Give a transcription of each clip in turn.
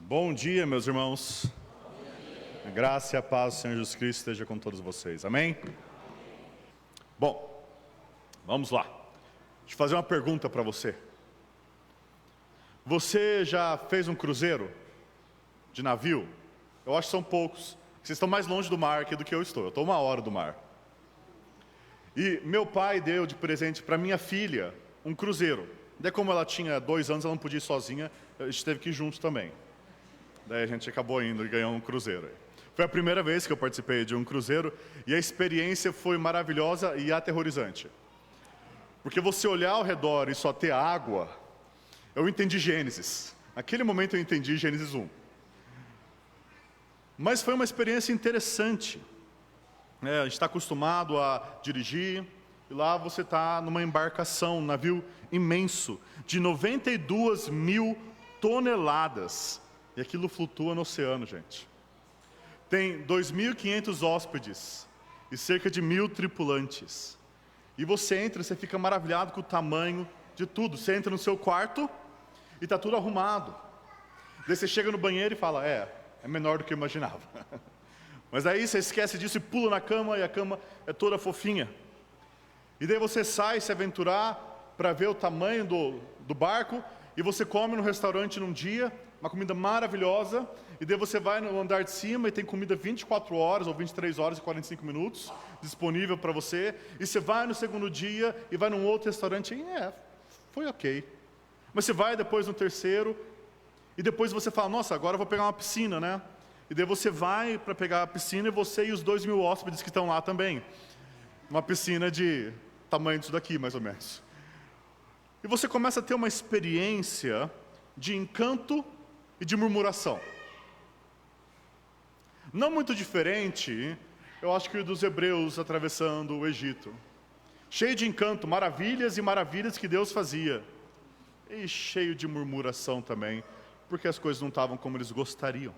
Bom dia, meus irmãos. A graça e a paz do Senhor Jesus Cristo esteja com todos vocês. Amém? Bom, vamos lá. Deixa eu fazer uma pergunta para você. Você já fez um cruzeiro de navio? Eu acho que são poucos. Vocês estão mais longe do mar aqui do que eu estou. Eu estou 1 hora do mar. E meu pai deu de presente para minha filha um cruzeiro. Daí, como ela tinha 2 anos, ela não podia ir sozinha. A gente teve que ir juntos também. Daí a gente acabou indo e ganhou um cruzeiro. Foi a primeira vez que eu participei de um cruzeiro e a experiência foi maravilhosa e aterrorizante. Porque você olhar ao redor e só ter água, eu entendi Gênesis. Naquele momento eu entendi Gênesis 1. Mas foi uma experiência interessante. A gente está acostumado a dirigir e lá você está numa embarcação, um navio imenso, de 92 mil toneladas. E aquilo flutua no oceano, gente. Tem 2.500 hóspedes e cerca de 1.000 tripulantes. E você entra, você fica maravilhado com o tamanho de tudo. Você entra no seu quarto e está tudo arrumado. Daí você chega no banheiro e fala, é menor do que eu imaginava. Mas aí você esquece disso e pula na cama e a cama é toda fofinha. E daí você sai se aventurar para ver o tamanho do barco e você come no restaurante num dia, uma comida maravilhosa, e daí você vai no andar de cima e tem comida 24 horas ou 23 horas e 45 minutos disponível para você, e você vai no segundo dia e vai num outro restaurante e foi ok. Mas você vai depois no terceiro, e depois você fala, nossa, agora eu vou pegar uma piscina, né? E daí você vai para pegar a piscina e você e os 2.000 hóspedes que estão lá também. Uma piscina de tamanho disso daqui, mais ou menos. E você começa a ter uma experiência de encanto e de murmuração. Não muito diferente, eu acho que dos hebreus atravessando o Egito. Cheio de encanto, maravilhas e maravilhas que Deus fazia. E cheio de murmuração também, porque as coisas não estavam como eles gostariam.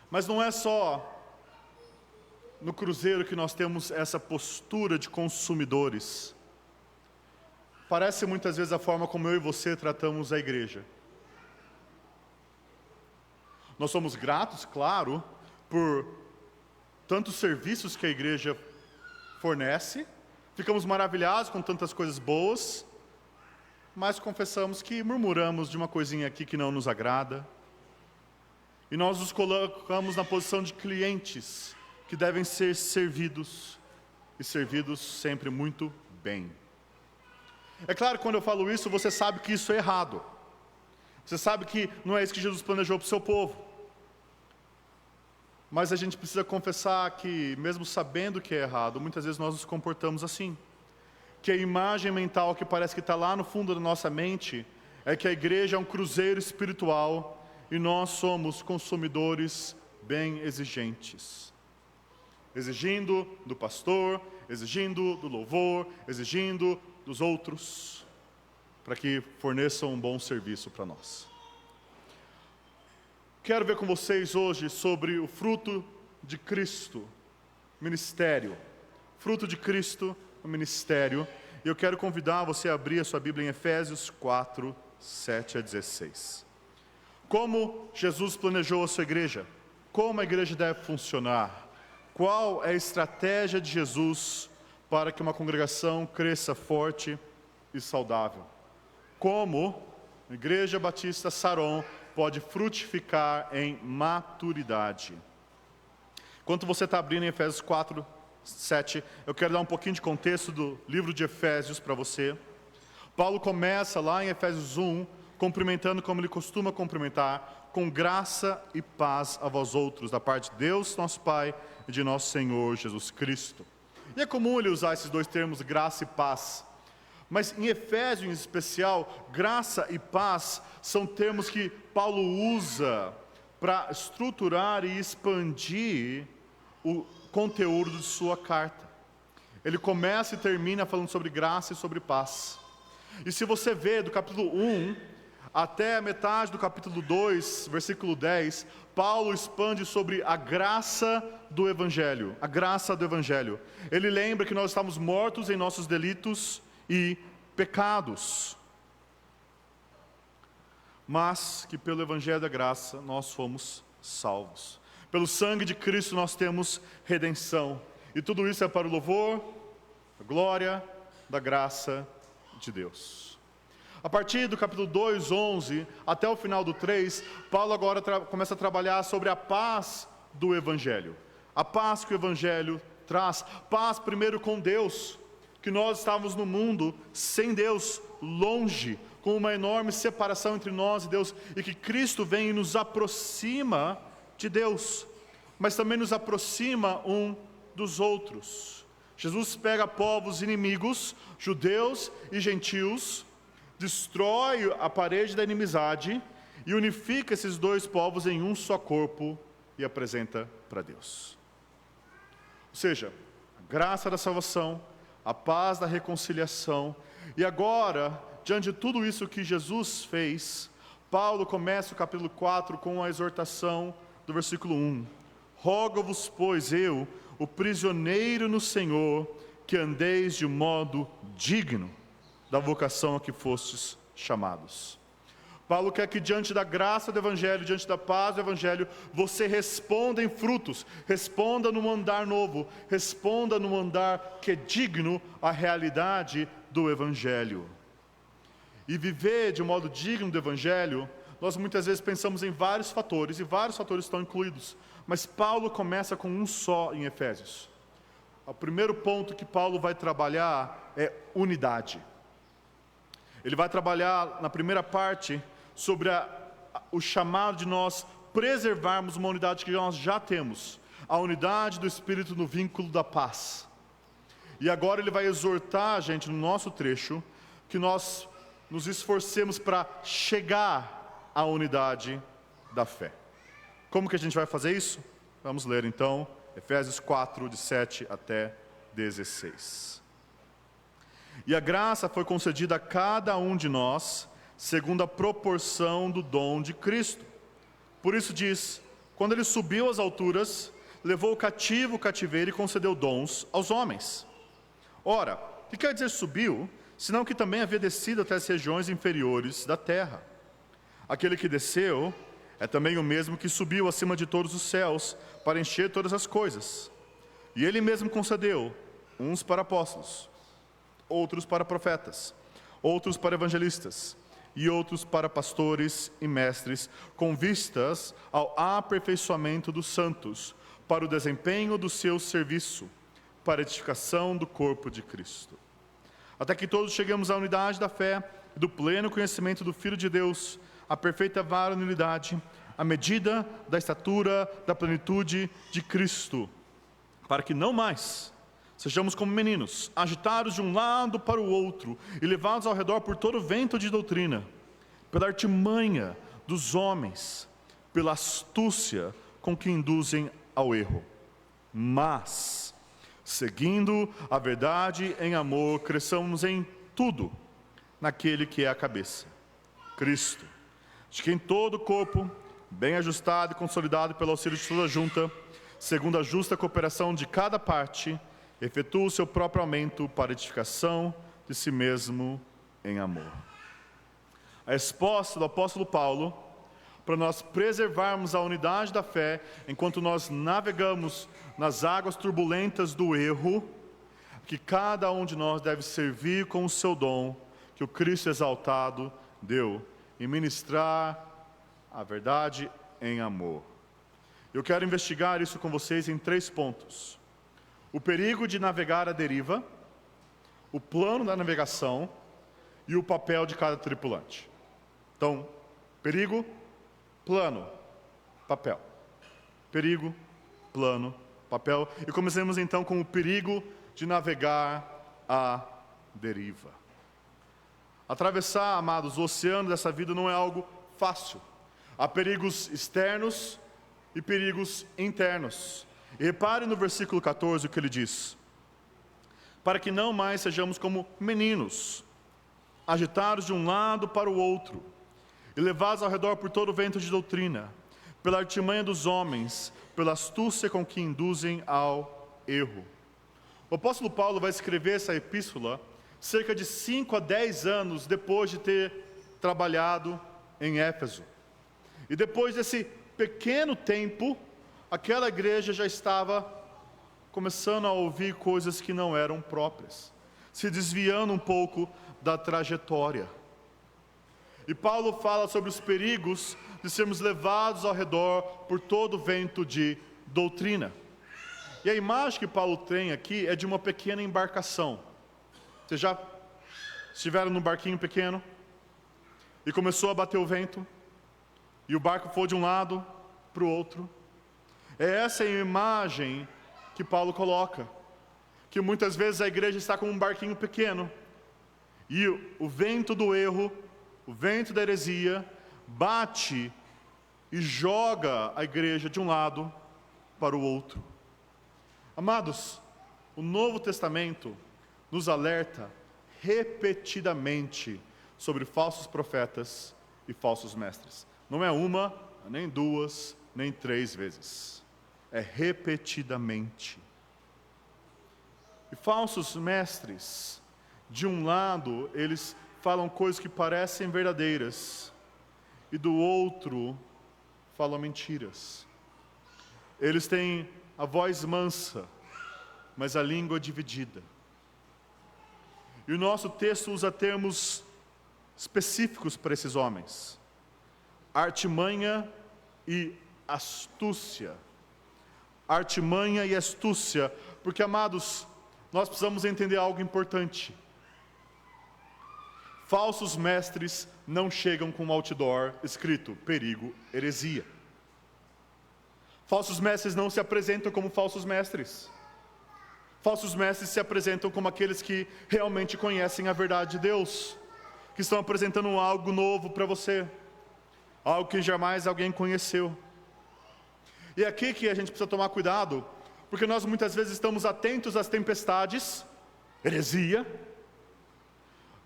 Mas não é só no cruzeiro que nós temos essa postura de consumidores. Parece muitas vezes a forma como eu e você tratamos a igreja. Nós somos gratos, claro, por tantos serviços que a igreja fornece. Ficamos maravilhados com tantas coisas boas, mas confessamos que murmuramos de uma coisinha aqui que não nos agrada. E nós nos colocamos na posição de clientes que devem ser servidos, e servidos sempre muito bem. É claro que quando eu falo isso, você sabe que isso é errado. Você sabe que não é isso que Jesus planejou para o seu povo. Mas a gente precisa confessar que, mesmo sabendo que é errado, muitas vezes nós nos comportamos assim. Que a imagem mental que parece que está lá no fundo da nossa mente é que a igreja é um cruzeiro espiritual e nós somos consumidores bem exigentes. Exigindo do pastor, exigindo do louvor, exigindo dos outros, para que forneçam um bom serviço para nós. Quero ver com vocês hoje sobre o fruto de Cristo, ministério. Fruto de Cristo, o ministério. E eu quero convidar você a abrir a sua Bíblia em Efésios 4, 7 a 16. Como Jesus planejou a sua igreja? Como a igreja deve funcionar? Qual é a estratégia de Jesus para que uma congregação cresça forte e saudável? Como a Igreja Batista Saron pode frutificar em maturidade? Enquanto você está abrindo em Efésios 4, 7, eu quero dar um pouquinho de contexto do livro de Efésios para você. Paulo começa lá em Efésios 1, cumprimentando como ele costuma cumprimentar, com graça e paz a vós outros, da parte de Deus, nosso Pai, e de nosso Senhor Jesus Cristo. E é comum ele usar esses dois termos, graça e paz. Mas em Efésios em especial, graça e paz são termos que Paulo usa para estruturar e expandir o conteúdo de sua carta. Ele começa e termina falando sobre graça e sobre paz. E se você vê do capítulo 1 até a metade do capítulo 2, versículo 10, Paulo expande sobre a graça do Evangelho. A graça do Evangelho. Ele lembra que nós estamos mortos em nossos delitos e pecados. mas que pelo Evangelho da graça nós fomos salvos. Pelo sangue de Cristo nós temos redenção. E tudo isso é para o louvor, a glória, da graça de Deus. A partir do capítulo 2, 11, até o final do 3, Paulo agora começa a trabalhar sobre a paz do Evangelho. A paz que o Evangelho traz. Paz primeiro com Deus, que nós estávamos no mundo sem Deus, longe, com uma enorme separação entre nós e Deus, e que Cristo vem e nos aproxima de Deus, mas também nos aproxima um dos outros. Jesus pega povos inimigos, judeus e gentios, destrói a parede da inimizade e unifica esses dois povos em um só corpo e apresenta para Deus. Ou seja, a graça da salvação, a paz da reconciliação. E agora, diante de tudo isso que Jesus fez, Paulo começa o capítulo 4 com a exortação do versículo 1. Rogo-vos, pois, eu, o prisioneiro no Senhor, que andeis de modo digno da vocação a que fostes chamados. Paulo quer que diante da graça do Evangelho, diante da paz do Evangelho, você responda em frutos, responda num andar novo, responda num andar que é digno à realidade do Evangelho. E viver de um modo digno do Evangelho, nós muitas vezes pensamos em vários fatores, e vários fatores estão incluídos, mas Paulo começa com um só em Efésios. O primeiro ponto que Paulo vai trabalhar é unidade. Ele vai trabalhar na primeira parte sobre o chamado de nós preservarmos uma unidade que nós já temos, a unidade do Espírito no vínculo da paz. E agora ele vai exortar a gente no nosso trecho, que nós nos esforcemos para chegar à unidade da fé. Como que a gente vai fazer isso? Vamos ler então, Efésios 4, de 7 até 16. E a graça foi concedida a cada um de nós, segundo a proporção do dom de Cristo. Por isso diz, quando ele subiu às alturas, levou o cativo o cativeiro e concedeu dons aos homens. Ora, o que quer dizer subiu, senão que também havia descido até as regiões inferiores da terra. Aquele que desceu é também o mesmo que subiu acima de todos os céus, para encher todas as coisas. E ele mesmo concedeu, uns para apóstolos, outros para profetas, outros para evangelistas, e outros para pastores e mestres, com vistas ao aperfeiçoamento dos santos, para o desempenho do seu serviço, para a edificação do corpo de Cristo. Até que todos cheguemos à unidade da fé, do pleno conhecimento do Filho de Deus, à perfeita varonilidade, à medida da estatura da plenitude de Cristo, para que não mais sejamos como meninos, agitados de um lado para o outro e levados ao redor por todo vento de doutrina, pela artimanha dos homens, pela astúcia com que induzem ao erro. Mas, seguindo a verdade em amor, cresçamos em tudo naquele que é a cabeça, Cristo, de quem todo o corpo, bem ajustado e consolidado pelo auxílio de toda junta, segundo a justa cooperação de cada parte, efetua o seu próprio aumento para a edificação de si mesmo em amor. A resposta do apóstolo Paulo, para nós preservarmos a unidade da fé, enquanto nós navegamos nas águas turbulentas do erro, que cada um de nós deve servir com o seu dom, que o Cristo exaltado deu, e ministrar a verdade em amor. Eu quero investigar isso com vocês em 3 pontos. O perigo de navegar à deriva, o plano da navegação e o papel de cada tripulante. Então, perigo, plano, papel. Perigo, plano, papel. E comecemos então com o perigo de navegar à deriva. Atravessar, amados, o oceano dessa vida não é algo fácil. Há perigos externos e perigos internos. E repare no versículo 14 o que ele diz: para que não mais sejamos como meninos, agitados de um lado para o outro, e levados ao redor por todo o vento de doutrina, pela artimanha dos homens, pela astúcia com que induzem ao erro. O apóstolo Paulo vai escrever essa epístola cerca de 5 a 10 anos depois de ter trabalhado em Éfeso. E depois desse pequeno tempo, aquela igreja já estava começando a ouvir coisas que não eram próprias, se desviando um pouco da trajetória. E Paulo fala sobre os perigos de sermos levados ao redor por todo vento de doutrina. E a imagem que Paulo tem aqui é de uma pequena embarcação. Vocês já estiveram num barquinho pequeno? E começou a bater o vento? E o barco foi de um lado para o outro? É essa a imagem que Paulo coloca. Que muitas vezes a igreja está como um barquinho pequeno. E o vento do erro, o vento da heresia, bate e joga a igreja de um lado para o outro. Amados, o Novo Testamento nos alerta repetidamente sobre falsos profetas e falsos mestres. Não é uma, nem duas, nem três vezes. É repetidamente. E falsos mestres, de um lado, eles falam coisas que parecem verdadeiras, e do outro, falam mentiras. Eles têm a voz mansa, mas a língua dividida. E o nosso texto usa termos específicos para esses homens: artimanha e astúcia. Artimanha e astúcia, porque, amados, nós precisamos entender algo importante. Falsos mestres não chegam com um outdoor escrito perigo, heresia. Falsos mestres não se apresentam como falsos mestres. Falsos mestres se apresentam como aqueles que realmente conhecem a verdade de Deus, que estão apresentando algo novo para você, algo que jamais alguém conheceu. E é aqui que a gente precisa tomar cuidado, porque nós muitas vezes estamos atentos às tempestades, heresia,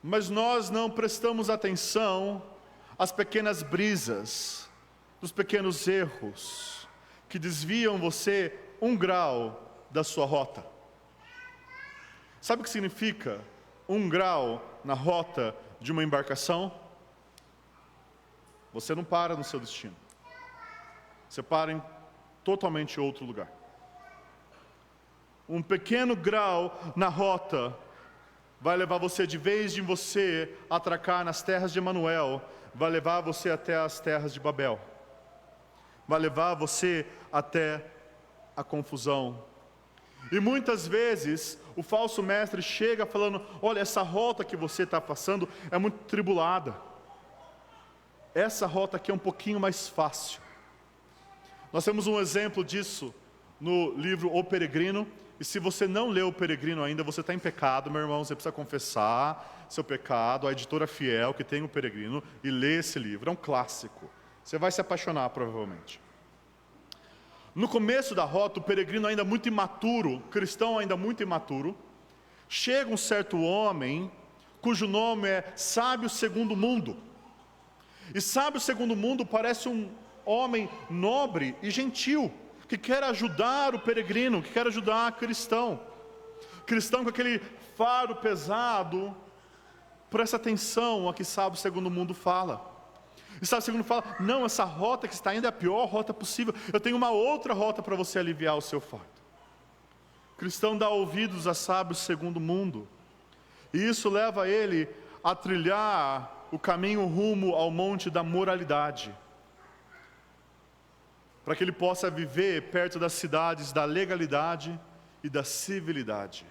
mas nós não prestamos atenção às pequenas brisas, dos pequenos erros, que desviam você 1 grau da sua rota. Sabe o que significa 1 grau na rota de uma embarcação? Você não para no seu destino. Você para em totalmente outro lugar. Um pequeno grau na rota vai levar você, de vez de você atracar nas terras de Emanuel, vai levar você até as terras de Babel. Vai levar você até a confusão. E muitas vezes o falso mestre chega falando: olha, essa rota que você está passando é muito tribulada. Essa rota aqui é um pouquinho mais fácil. Nós temos um exemplo disso no livro O Peregrino. E se você não leu O Peregrino ainda, você está em pecado, meu irmão. Você precisa confessar seu pecado. A editora Fiel, que tem O Peregrino, e ler esse livro. É um clássico. Você vai se apaixonar, provavelmente. No começo da rota, o peregrino ainda muito imaturo, cristão ainda muito imaturo, chega um certo homem, cujo nome é Sábio Segundo Mundo. E Sábio Segundo Mundo parece um homem nobre e gentil, que quer ajudar o peregrino, que quer ajudar cristão. Cristão com aquele fardo pesado. Presta atenção ao que Sábio Segundo Mundo fala. E Sábio Segundo fala: não, essa rota que está indo é a pior rota possível. Eu tenho uma outra rota para você aliviar o seu fardo. Cristão dá ouvidos a Sábio Segundo Mundo. E isso leva ele a trilhar o caminho rumo ao monte da moralidade, para que ele possa viver perto das cidades da legalidade e da civilidade.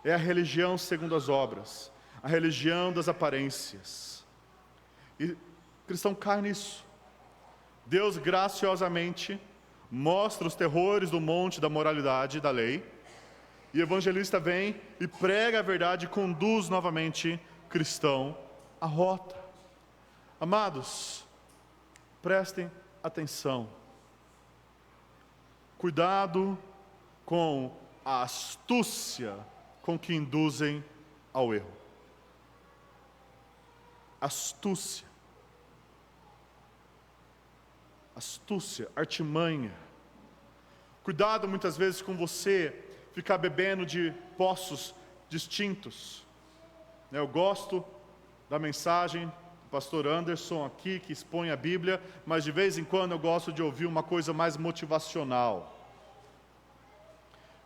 É a religião segundo as obras, a religião das aparências. E o cristão cai nisso. Deus graciosamente mostra os terrores do monte da moralidade e da lei, e o evangelista vem e prega a verdade e conduz novamente cristão à rota. Amados, prestem atenção. Cuidado com a astúcia com que induzem ao erro. Astúcia. Astúcia, artimanha. Cuidado muitas vezes com você ficar bebendo de poços distintos. Eu gosto da mensagem o pastor Anderson aqui, que expõe a Bíblia, mas de vez em quando eu gosto de ouvir uma coisa mais motivacional.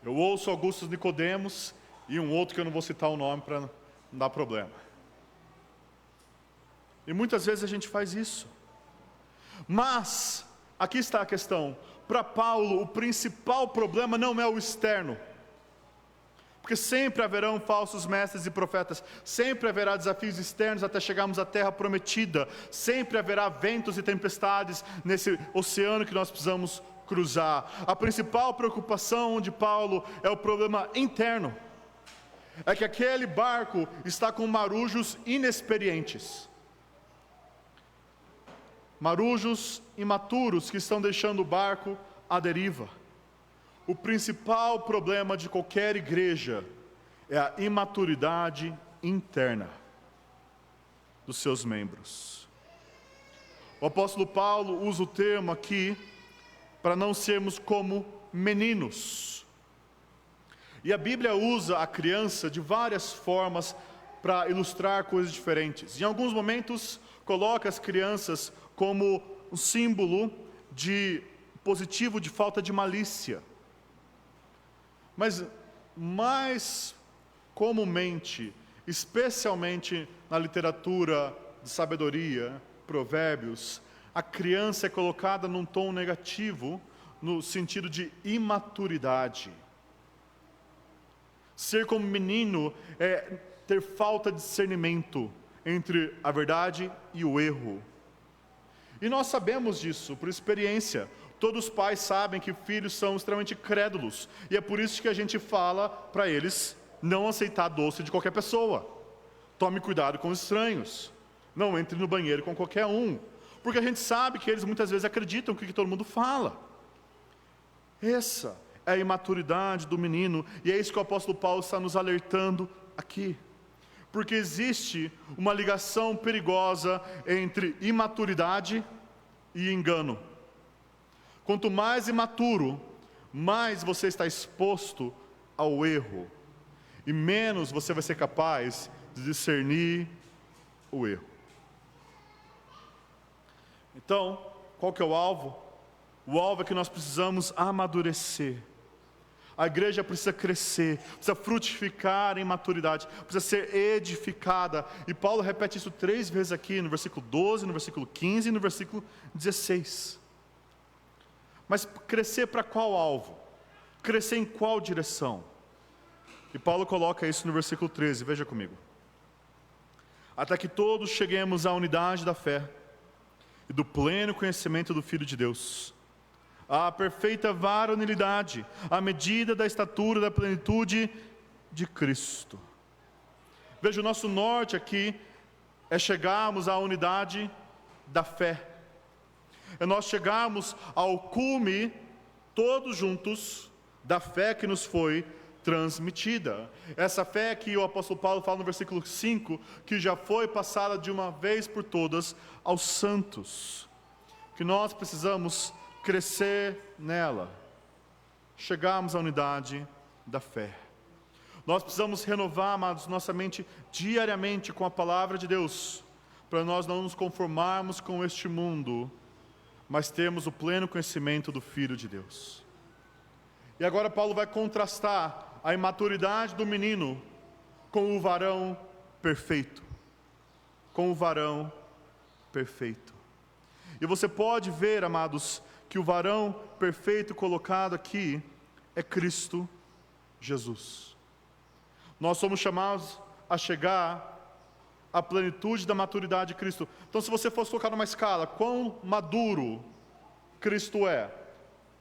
Eu ouço Augusto Nicodemos e um outro que eu não vou citar o nome para não dar problema. E muitas vezes a gente faz isso. Mas, aqui está a questão. Para Paulo, o principal problema não é o externo. Porque sempre haverão falsos mestres e profetas, sempre haverá desafios externos até chegarmos à terra prometida, sempre haverá ventos e tempestades nesse oceano que nós precisamos cruzar. A principal preocupação de Paulo é o problema interno, é que aquele barco está com marujos inexperientes, marujos imaturos que estão deixando o barco à deriva. O principal problema de qualquer igreja é a imaturidade interna dos seus membros. O apóstolo Paulo usa o termo aqui para não sermos como meninos. E a Bíblia usa a criança de várias formas para ilustrar coisas diferentes. Em alguns momentos, coloca as crianças como um símbolo de positivo de falta de malícia. Mas mais comumente, especialmente na literatura de sabedoria, provérbios, a criança é colocada num tom negativo, no sentido de imaturidade. Ser como menino é ter falta de discernimento entre a verdade e o erro. E nós sabemos disso por experiência. Todos os pais sabem que filhos são extremamente crédulos, e é por isso que a gente fala para eles não aceitar doce de qualquer pessoa. Tome cuidado com os estranhos, não entre no banheiro com qualquer um, porque a gente sabe que eles muitas vezes acreditam que todo mundo fala. Essa é a imaturidade do menino, e é isso que o apóstolo Paulo está nos alertando aqui. Porque existe uma ligação perigosa entre imaturidade e engano. Quanto mais imaturo, mais você está exposto ao erro, e menos você vai ser capaz de discernir o erro. Então, qual que é o alvo? O alvo é que nós precisamos amadurecer. A igreja precisa crescer, precisa frutificar em maturidade, precisa ser edificada. E Paulo repete isso 3 vezes aqui, no versículo 12, no versículo 15 e no versículo 16. Mas crescer para qual alvo? Crescer em qual direção? E Paulo coloca isso no versículo 13, veja comigo. Até que todos cheguemos à unidade da fé e do pleno conhecimento do Filho de Deus, à perfeita varonilidade, à medida da estatura da plenitude de Cristo. Veja, o nosso norte aqui é chegarmos à unidade da fé. É nós chegarmos ao cume, todos juntos, da fé que nos foi transmitida. Essa fé que o apóstolo Paulo fala no versículo 5, que já foi passada de uma vez por todas aos santos. Que nós precisamos crescer nela, chegarmos à unidade da fé. Nós precisamos renovar, amados, nossa mente diariamente com a palavra de Deus, para nós não nos conformarmos com este mundo, mas termos o pleno conhecimento do Filho de Deus. E agora Paulo vai contrastar a imaturidade do menino com o varão perfeito. Com o varão perfeito. E você pode ver, amados, que o varão perfeito colocado aqui é Cristo Jesus. Nós somos chamados a chegar à plenitude da maturidade de Cristo. Então, se você fosse colocar numa escala, quão maduro Cristo é?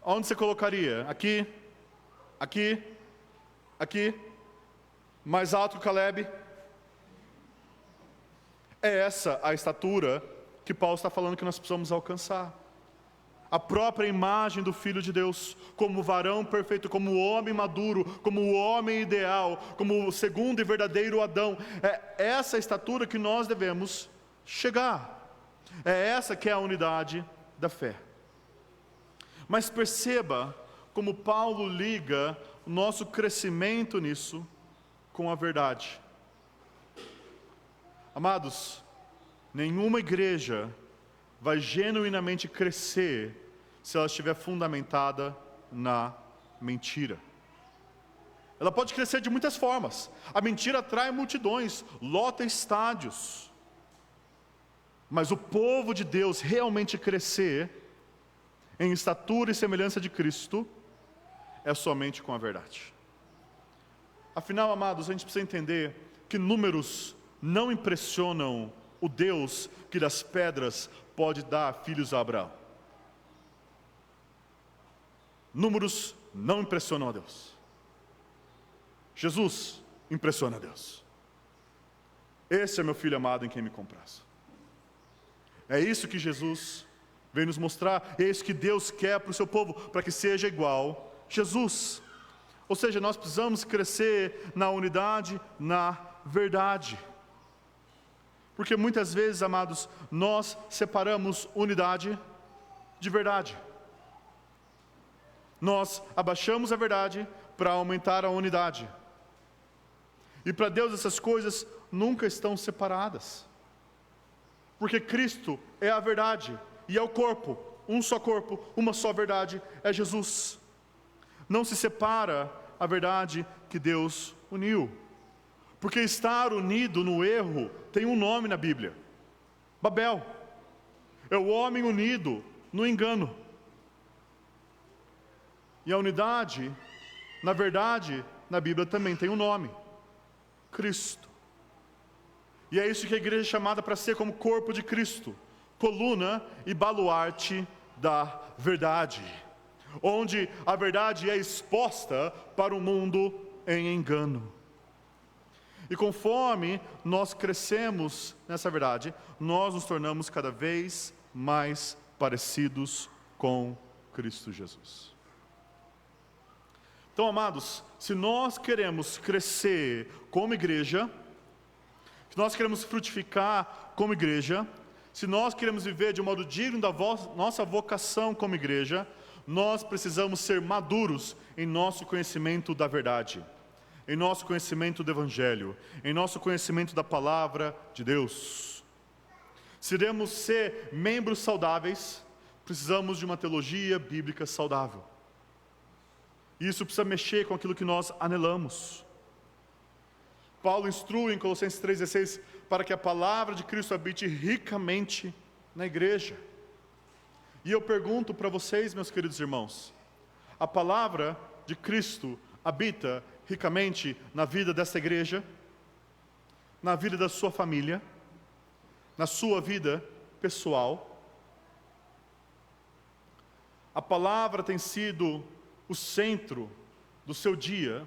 Onde você colocaria? Aqui? Aqui? Aqui? Mais alto que Caleb? É essa a estatura que Paulo está falando que nós precisamos alcançar. A própria imagem do Filho de Deus, como varão perfeito, como o homem maduro, como o homem ideal, como o segundo e verdadeiro Adão. É essa estatura que nós devemos chegar. É essa que é a unidade da fé. Mas perceba como Paulo liga o nosso crescimento nisso com a verdade. Amados, Nenhuma igreja vai genuinamente crescer se ela estiver fundamentada na mentira. Ela pode crescer de muitas formas. A mentira atrai multidões, lota estádios. Mas o povo de Deus realmente crescer em estatura e semelhança de Cristo é somente com a verdade. Afinal, amados, a gente precisa entender que números não impressionam o Deus que das pedras pode dar filhos a Abraão. Números não impressionam a Deus. Jesus impressiona a Deus. Esse é meu filho amado em quem me comprazo. É isso que Jesus vem nos mostrar. É isso que Deus quer para o seu povo, para que seja igual Jesus. Ou seja, nós precisamos crescer na unidade, na verdade. Porque muitas vezes, amados, nós separamos unidade de verdade. Nós abaixamos a verdade para aumentar a unidade. E para Deus essas coisas nunca estão separadas. Porque Cristo é a verdade e é o corpo, um só corpo, uma só verdade, é Jesus. Não se separa a verdade que Deus uniu. Porque estar unido no erro tem um nome na Bíblia: Babel. É o homem unido no engano. E a unidade, na verdade, na Bíblia também tem um nome: Cristo. E é isso que a igreja é chamada para ser, como corpo de Cristo, coluna e baluarte da verdade, onde a verdade é exposta para o mundo em engano. E conforme nós crescemos nessa verdade, nós nos tornamos cada vez mais parecidos com Cristo Jesus. Então, amados, se nós queremos crescer como igreja, se nós queremos frutificar como igreja, se nós queremos viver de um modo digno da nossa vocação como igreja, nós precisamos ser maduros em nosso conhecimento da verdade, em nosso conhecimento do Evangelho, em nosso conhecimento da Palavra de Deus. Se queremos ser membros saudáveis, precisamos de uma teologia bíblica saudável. E isso precisa mexer com aquilo que nós anelamos. Paulo instrui em Colossenses 3,16 para que a palavra de Cristo habite ricamente na igreja. E eu pergunto para vocês, meus queridos irmãos, a palavra de Cristo habita ricamente na vida dessa igreja, na vida da sua família, na sua vida pessoal? A palavra tem sido o centro do seu dia,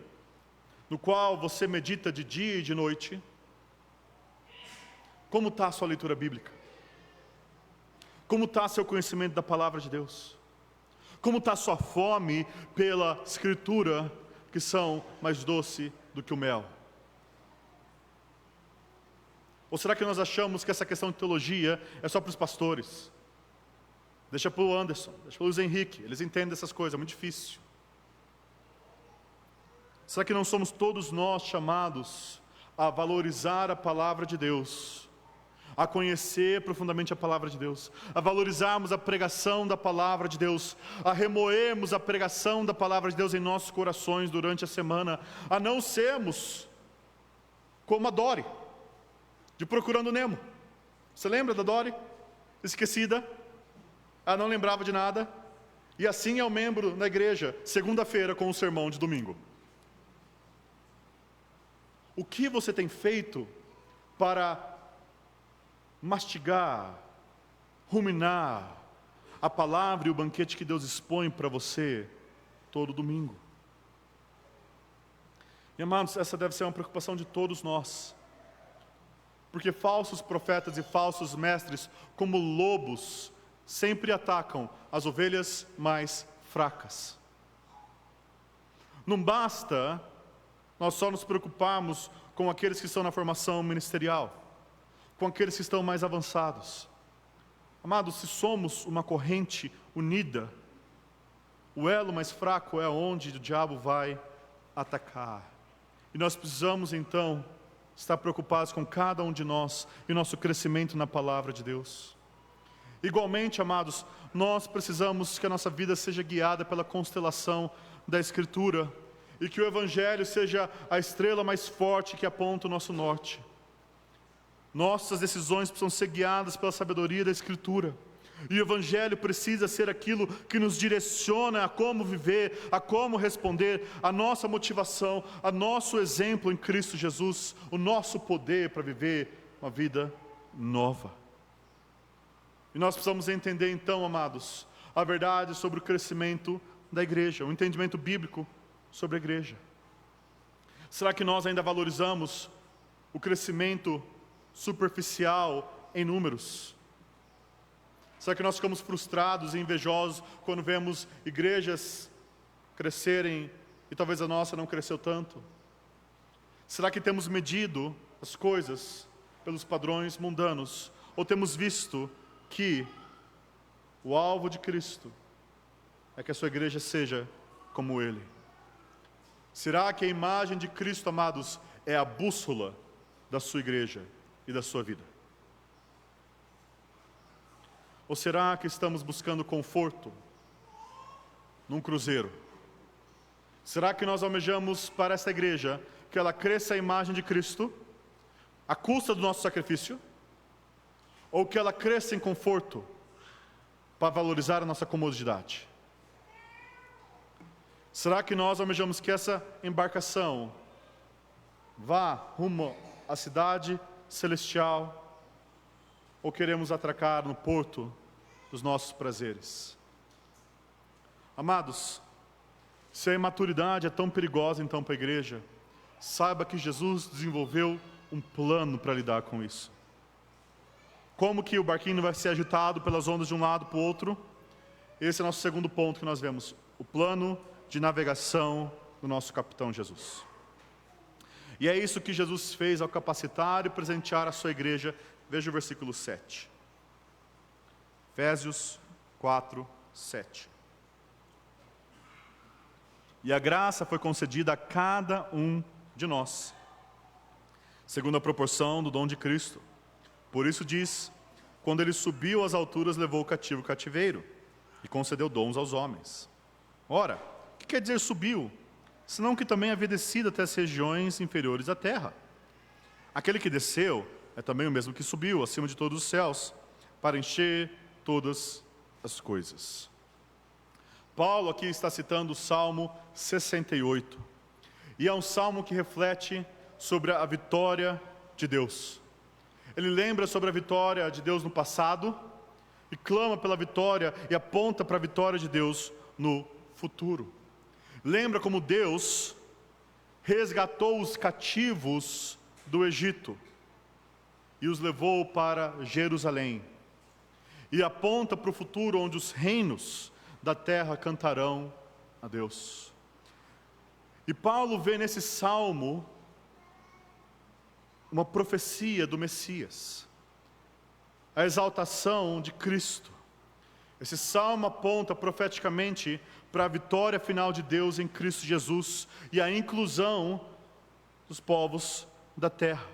no qual você medita de dia e de noite? Como está a sua leitura bíblica? Como está seu conhecimento da palavra de Deus? Como está a sua fome pela Escritura, que são mais doce do que o mel? Ou será que nós achamos que essa questão de teologia é só para os pastores? Deixa para o Anderson, deixa para o Luiz Henrique, eles entendem essas coisas, é muito difícil. Será que não somos todos nós chamados a valorizar a palavra de Deus, a conhecer profundamente a palavra de Deus, a valorizarmos a pregação da palavra de Deus, a remoermos a pregação da palavra de Deus em nossos corações durante a semana, a não sermos como a Dory, de Procurando Nemo? Você lembra da Dory? Esquecida, ela não lembrava de nada, e assim é o membro na igreja, segunda-feira com o sermão de domingo. O que você tem feito para mastigar, ruminar a palavra e o banquete que Deus expõe para você todo domingo? E amados, essa deve ser uma preocupação de todos nós, porque falsos profetas e falsos mestres, como lobos, sempre atacam as ovelhas mais fracas. Não basta nós só nos preocuparmos com aqueles que estão na formação ministerial, com aqueles que estão mais avançados. Amados, se somos uma corrente unida, o elo mais fraco é onde o diabo vai atacar. E nós precisamos então estar preocupados com cada um de nós e nosso crescimento na palavra de Deus. Igualmente, amados, nós precisamos que a nossa vida seja guiada pela constelação da Escritura e que o Evangelho seja a estrela mais forte que aponta o nosso norte. Nossas decisões precisam ser guiadas pela sabedoria da Escritura. E o Evangelho precisa ser aquilo que nos direciona a como viver, a como responder, a nossa motivação, a nosso exemplo em Cristo Jesus, o nosso poder para viver uma vida nova. E nós precisamos entender então, amados, a verdade sobre o crescimento da igreja, o entendimento bíblico sobre a igreja. Será que nós ainda valorizamos o crescimento superficial em números? Será que nós ficamos frustrados e invejosos quando vemos igrejas crescerem e talvez a nossa não cresceu tanto? Será que temos medido as coisas pelos padrões mundanos? Ou temos visto que o alvo de Cristo é que a sua igreja seja como Ele? Será que a imagem de Cristo, amados, é a bússola da sua igreja e da sua vida? Ou será que estamos buscando conforto num cruzeiro? Será que nós almejamos para esta igreja que ela cresça a imagem de Cristo à custa do nosso sacrifício? Ou que ela cresça em conforto para valorizar a nossa comodidade? Será que nós almejamos que essa embarcação vá rumo à cidade celestial? Ou queremos atracar no porto dos nossos prazeres? Amados, se a imaturidade é tão perigosa então para a igreja, saiba que Jesus desenvolveu um plano para lidar com isso. Como que o barquinho vai ser agitado pelas ondas de um lado para o outro? Esse é o nosso segundo ponto que nós vemos, o plano de navegação do nosso capitão Jesus. E é isso que Jesus fez ao capacitar e presentear a sua igreja. Veja o versículo 7. Efésios 4, 7. E a graça foi concedida a cada um de nós, segundo a proporção do dom de Cristo. Por isso diz, quando ele subiu às alturas, levou o cativo o cativeiro, e concedeu dons aos homens. Ora, o que quer dizer subiu? Senão que também havia descido até as regiões inferiores da terra. Aquele que desceu é também o mesmo que subiu acima de todos os céus, para encher todas as coisas. Paulo aqui está citando o Salmo 68. E é um salmo que reflete sobre a vitória de Deus. Ele lembra sobre a vitória de Deus no passado, e clama pela vitória, e aponta para a vitória de Deus no futuro. Lembra como Deus resgatou os cativos do Egito e os levou para Jerusalém. E aponta para o futuro, onde os reinos da terra cantarão a Deus. E Paulo vê nesse salmo uma profecia do Messias, a exaltação de Cristo. Esse salmo aponta profeticamente para a vitória final de Deus em Cristo Jesus e a inclusão dos povos da terra.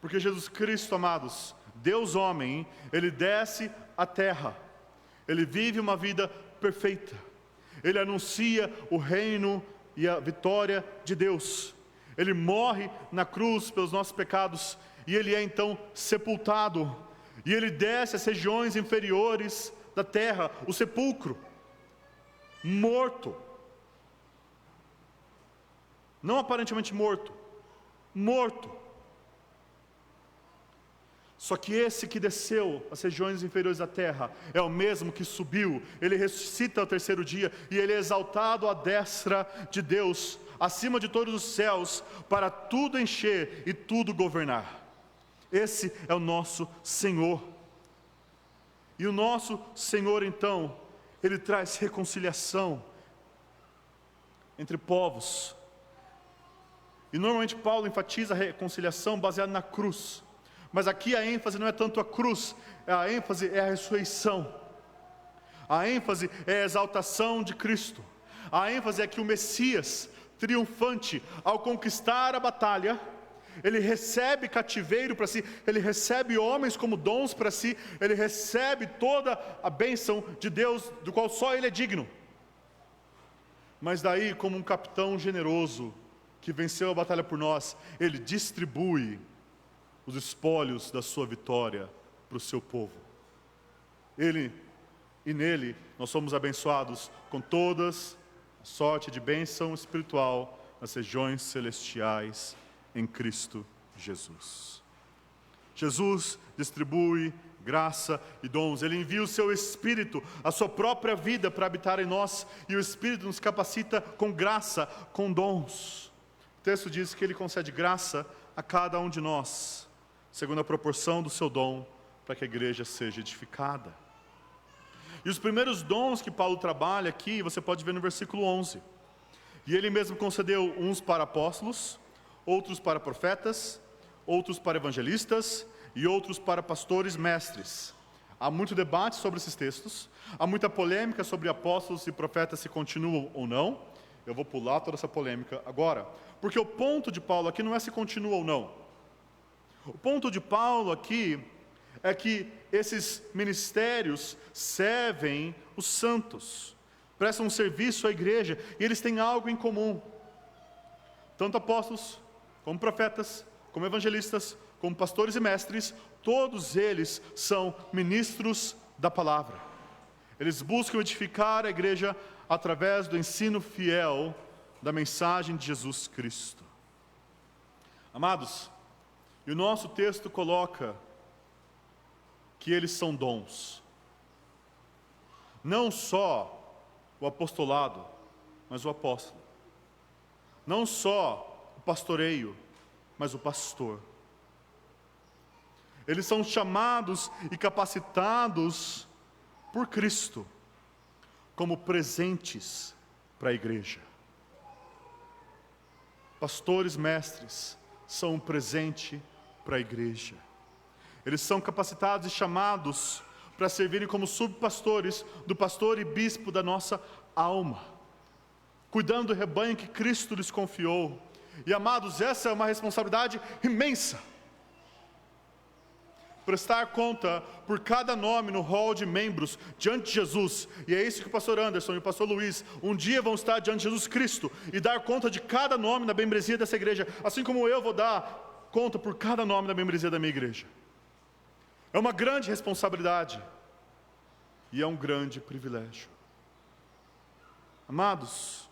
Porque Jesus Cristo, amados, Deus homem, Ele desce à terra, Ele vive uma vida perfeita, Ele anuncia o reino e a vitória de Deus, Ele morre na cruz pelos nossos pecados, e Ele é então sepultado, e Ele desce às regiões inferiores da terra, o sepulcro, morto, não aparentemente morto, só que esse que desceu às regiões inferiores da terra é o mesmo que subiu, ele ressuscita ao terceiro dia, e ele é exaltado à destra de Deus, acima de todos os céus, para tudo encher e tudo governar. Esse é o nosso Senhor. E o nosso Senhor, então, Ele traz reconciliação entre povos. E normalmente Paulo enfatiza a reconciliação baseada na cruz. Mas aqui a ênfase não é tanto a cruz, a ênfase é a ressurreição. A ênfase é a exaltação de Cristo. A ênfase é que o Messias, triunfante, ao conquistar a batalha, ele recebe cativeiro para si, ele recebe homens como dons para si, ele recebe toda a bênção de Deus, do qual só ele é digno. Mas daí, como um capitão generoso, que venceu a batalha por nós, ele distribui os espólios da sua vitória para o seu povo. Ele e nele nós somos abençoados com todas a sorte de bênção espiritual nas regiões celestiais em Cristo Jesus. Jesus distribui graça e dons, ele envia o seu Espírito, a sua própria vida para habitar em nós, e o Espírito nos capacita com graça, com dons. O texto diz que ele concede graça a cada um de nós, segundo a proporção do seu dom, para que a igreja seja edificada. E os primeiros dons que Paulo trabalha aqui, você pode ver no versículo 11. E ele mesmo concedeu uns para apóstolos, outros para profetas, outros para evangelistas e outros para pastores mestres. Há muito debate sobre esses textos, há muita polêmica sobre apóstolos e profetas se continuam ou não. Eu vou pular toda essa polêmica agora, porque o ponto de Paulo aqui não é se continua ou não. O ponto de Paulo aqui é que esses ministérios servem os santos, prestam um serviço à igreja, e eles têm algo em comum. Tanto apóstolos, como profetas, como evangelistas, como pastores e mestres, todos eles são ministros da palavra. Eles buscam edificar a igreja através do ensino fiel da mensagem de Jesus Cristo. Amados, e o nosso texto coloca que eles são dons. Não só o apostolado, mas o apóstolo. Não só o pastoreio, mas o pastor. Eles são chamados e capacitados por Cristo como presentes para a igreja. Pastores mestres são um presente para a igreja. Eles são capacitados e chamados para servirem como subpastores do pastor e bispo da nossa alma, cuidando do rebanho que Cristo lhes confiou. E amados, essa é uma responsabilidade imensa. Prestar conta por cada nome no hall de membros diante de Jesus. E é isso que o pastor Anderson e o pastor Luiz um dia vão estar diante de Jesus Cristo e dar conta de cada nome da membresia dessa igreja, assim como eu vou dar conta por cada nome da membresia da minha igreja. É uma grande responsabilidade e é um grande privilégio. Amados,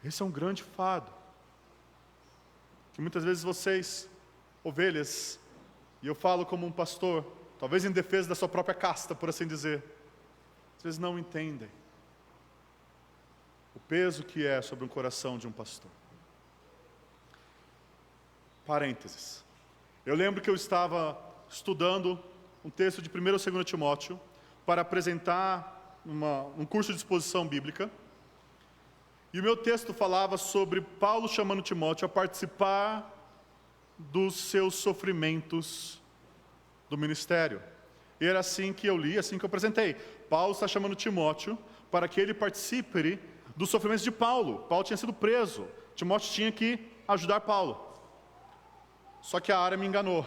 esse é um grande fardo que muitas vezes vocês, ovelhas, e eu falo como um pastor, talvez em defesa da sua própria casta, por assim dizer, às vezes não entendem o peso que é sobre o coração de um pastor. Parênteses. Eu lembro que eu estava estudando um texto de 1 ou 2 Timóteo para apresentar um curso de exposição bíblica. E o meu texto falava sobre Paulo chamando Timóteo a participar dos seus sofrimentos do ministério. E era assim que eu li, assim que eu apresentei. Paulo está chamando Timóteo para que ele participe dos sofrimentos de Paulo. Paulo tinha sido preso, Timóteo tinha que ajudar Paulo. Só que a área me enganou,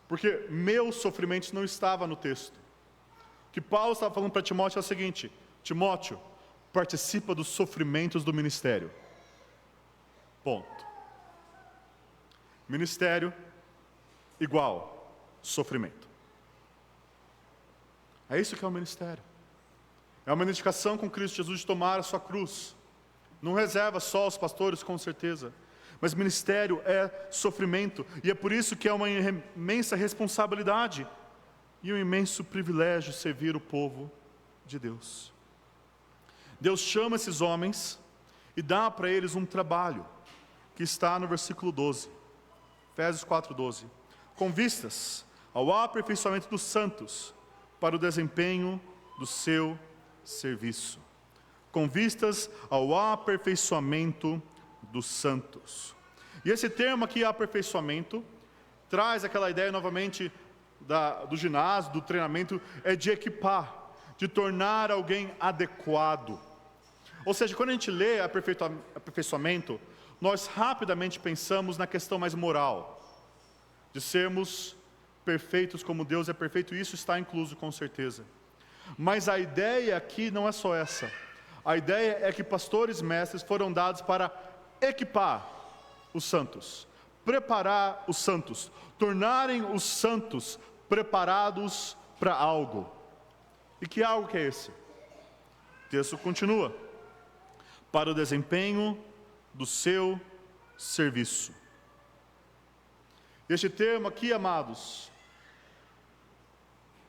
porque meus sofrimentos não estavam no texto. O que Paulo estava falando para Timóteo é o seguinte: Timóteo, participa dos sofrimentos do ministério. Ponto. Ministério igual sofrimento. É isso que é o ministério. É uma identificação com Cristo Jesus de tomar a sua cruz. Não reserva só aos pastores, com certeza. Mas ministério é sofrimento. E é por isso que é uma imensa responsabilidade e um imenso privilégio servir o povo de Deus. Deus chama esses homens e dá para eles um trabalho, que está no versículo 12. Efésios 4:12. Com vistas ao aperfeiçoamento dos santos, para o desempenho do seu serviço. Com vistas ao aperfeiçoamento dos santos. E esse termo aqui, aperfeiçoamento, traz aquela ideia novamente do ginásio, do treinamento, é de equipar, de tornar alguém adequado. Ou seja, quando a gente lê aperfeiçoamento, nós rapidamente pensamos na questão mais moral, de sermos perfeitos como Deus é perfeito, e isso está incluso com certeza. Mas a ideia aqui não é só essa. A ideia é que pastores mestres foram dados para equipar os santos, preparar os santos, tornarem os santos preparados para algo. E que algo que é esse? O texto continua: para o desempenho do seu serviço. Este termo aqui, amados,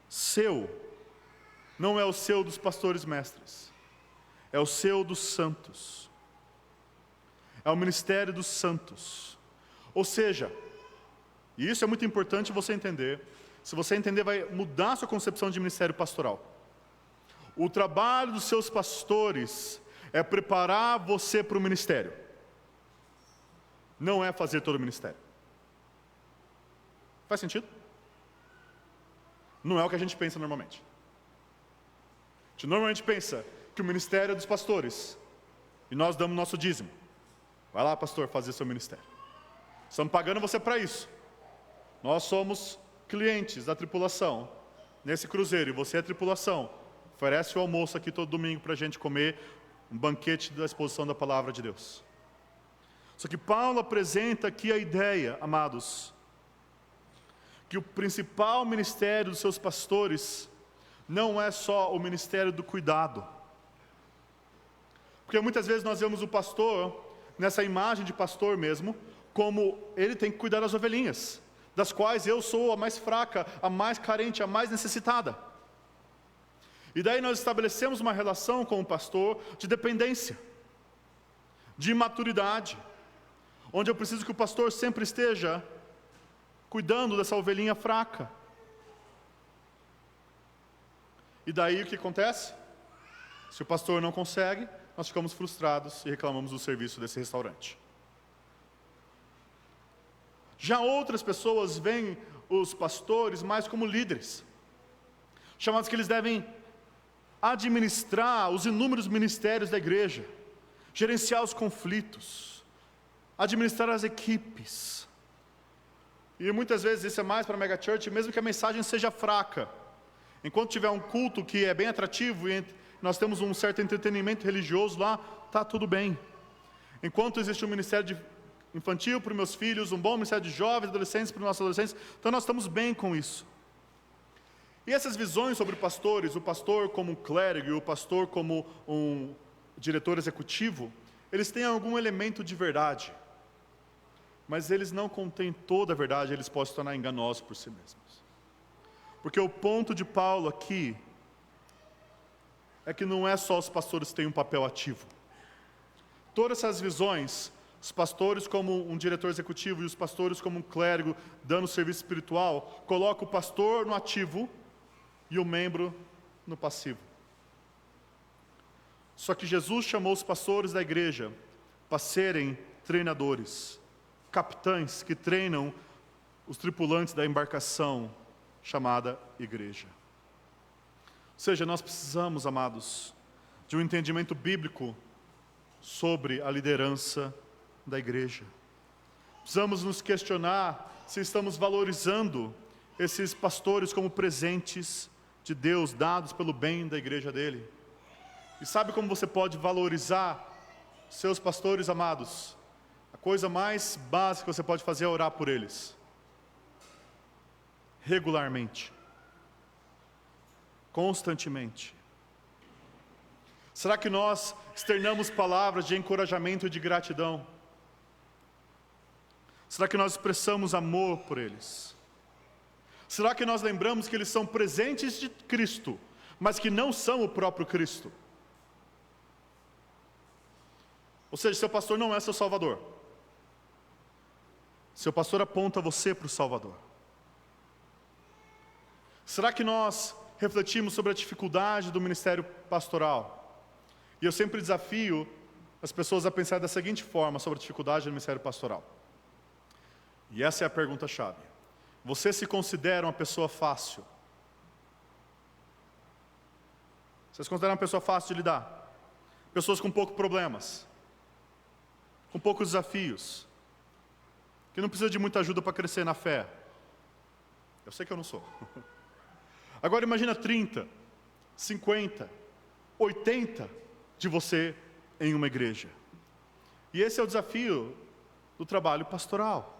seu, não é o seu dos pastores mestres, é o seu dos santos, é o ministério dos santos. Ou seja, e isso é muito importante você entender, se você entender vai mudar a sua concepção de ministério pastoral. O trabalho dos seus pastores é preparar você para o ministério, não é fazer todo o ministério. Faz sentido? Não é o que a gente pensa normalmente. A gente normalmente pensa que o ministério é dos pastores, e nós damos nosso dízimo. Vai lá, pastor, fazer seu ministério. Estamos pagando você para isso. Nós somos clientes da tripulação, nesse cruzeiro, e você é tripulação. Oferece o almoço aqui todo domingo para a gente comer, um banquete da exposição da palavra de Deus. Só que Paulo apresenta aqui a ideia, amados, que o principal ministério dos seus pastores não é só o ministério do cuidado. Porque muitas vezes nós vemos o pastor, nessa imagem de pastor mesmo, como ele tem que cuidar das ovelhinhas, das quais eu sou a mais fraca, a mais carente, a mais necessitada. E daí nós estabelecemos uma relação com o pastor de dependência, de imaturidade, onde eu preciso que o pastor sempre esteja cuidando dessa ovelhinha fraca. E daí o que acontece? Se o pastor não consegue, nós ficamos frustrados e reclamamos do serviço desse restaurante. Já outras pessoas veem os pastores mais como líderes, chamados que eles devem administrar os inúmeros ministérios da igreja, gerenciar os conflitos, administrar as equipes. E muitas vezes isso é mais para a mega church, mesmo que a mensagem seja fraca. Enquanto tiver um culto que é bem atrativo e nós temos um certo entretenimento religioso lá, está tudo bem. Enquanto existe um ministério infantil para os meus filhos, um bom ministério de jovens, adolescentes para os nossos adolescentes, então nós estamos bem com isso. E essas visões sobre pastores, o pastor como um clérigo e o pastor como um diretor executivo, eles têm algum elemento de verdade, mas eles não contêm toda a verdade, eles podem se tornar enganosos por si mesmos. Porque o ponto de Paulo aqui é que não é só os pastores que têm um papel ativo. Todas essas visões, os pastores como um diretor executivo e os pastores como um clérigo dando serviço espiritual, colocam o pastor no ativo e o membro no passivo. Só que Jesus chamou os pastores da igreja para serem treinadores, capitães que treinam os tripulantes da embarcação chamada igreja. Ou seja, nós precisamos, amados, de um entendimento bíblico sobre a liderança da igreja. Precisamos nos questionar se estamos valorizando esses pastores como presentes de Deus, dados pelo bem da igreja dele. E sabe como você pode valorizar seus pastores amados? A coisa mais básica que você pode fazer é orar por eles. Regularmente. Constantemente. Será que nós externamos palavras de encorajamento e de gratidão? Será que nós expressamos amor por eles? Será que nós lembramos que eles são presentes de Cristo, mas que não são o próprio Cristo? Ou seja, seu pastor não é seu Salvador. Seu pastor aponta você para o Salvador. Será que nós refletimos sobre a dificuldade do ministério pastoral? E eu sempre desafio as pessoas a pensar da seguinte forma sobre a dificuldade do ministério pastoral. E essa é a pergunta-chave. Você se considera uma pessoa fácil? Você se considera uma pessoa fácil de lidar? Pessoas com poucos problemas? com poucos desafios, que não precisa de muita ajuda para crescer na fé. Eu sei que eu não sou. Agora imagina 30, 50, 80 de você em uma igreja. E esse é o desafio do trabalho pastoral.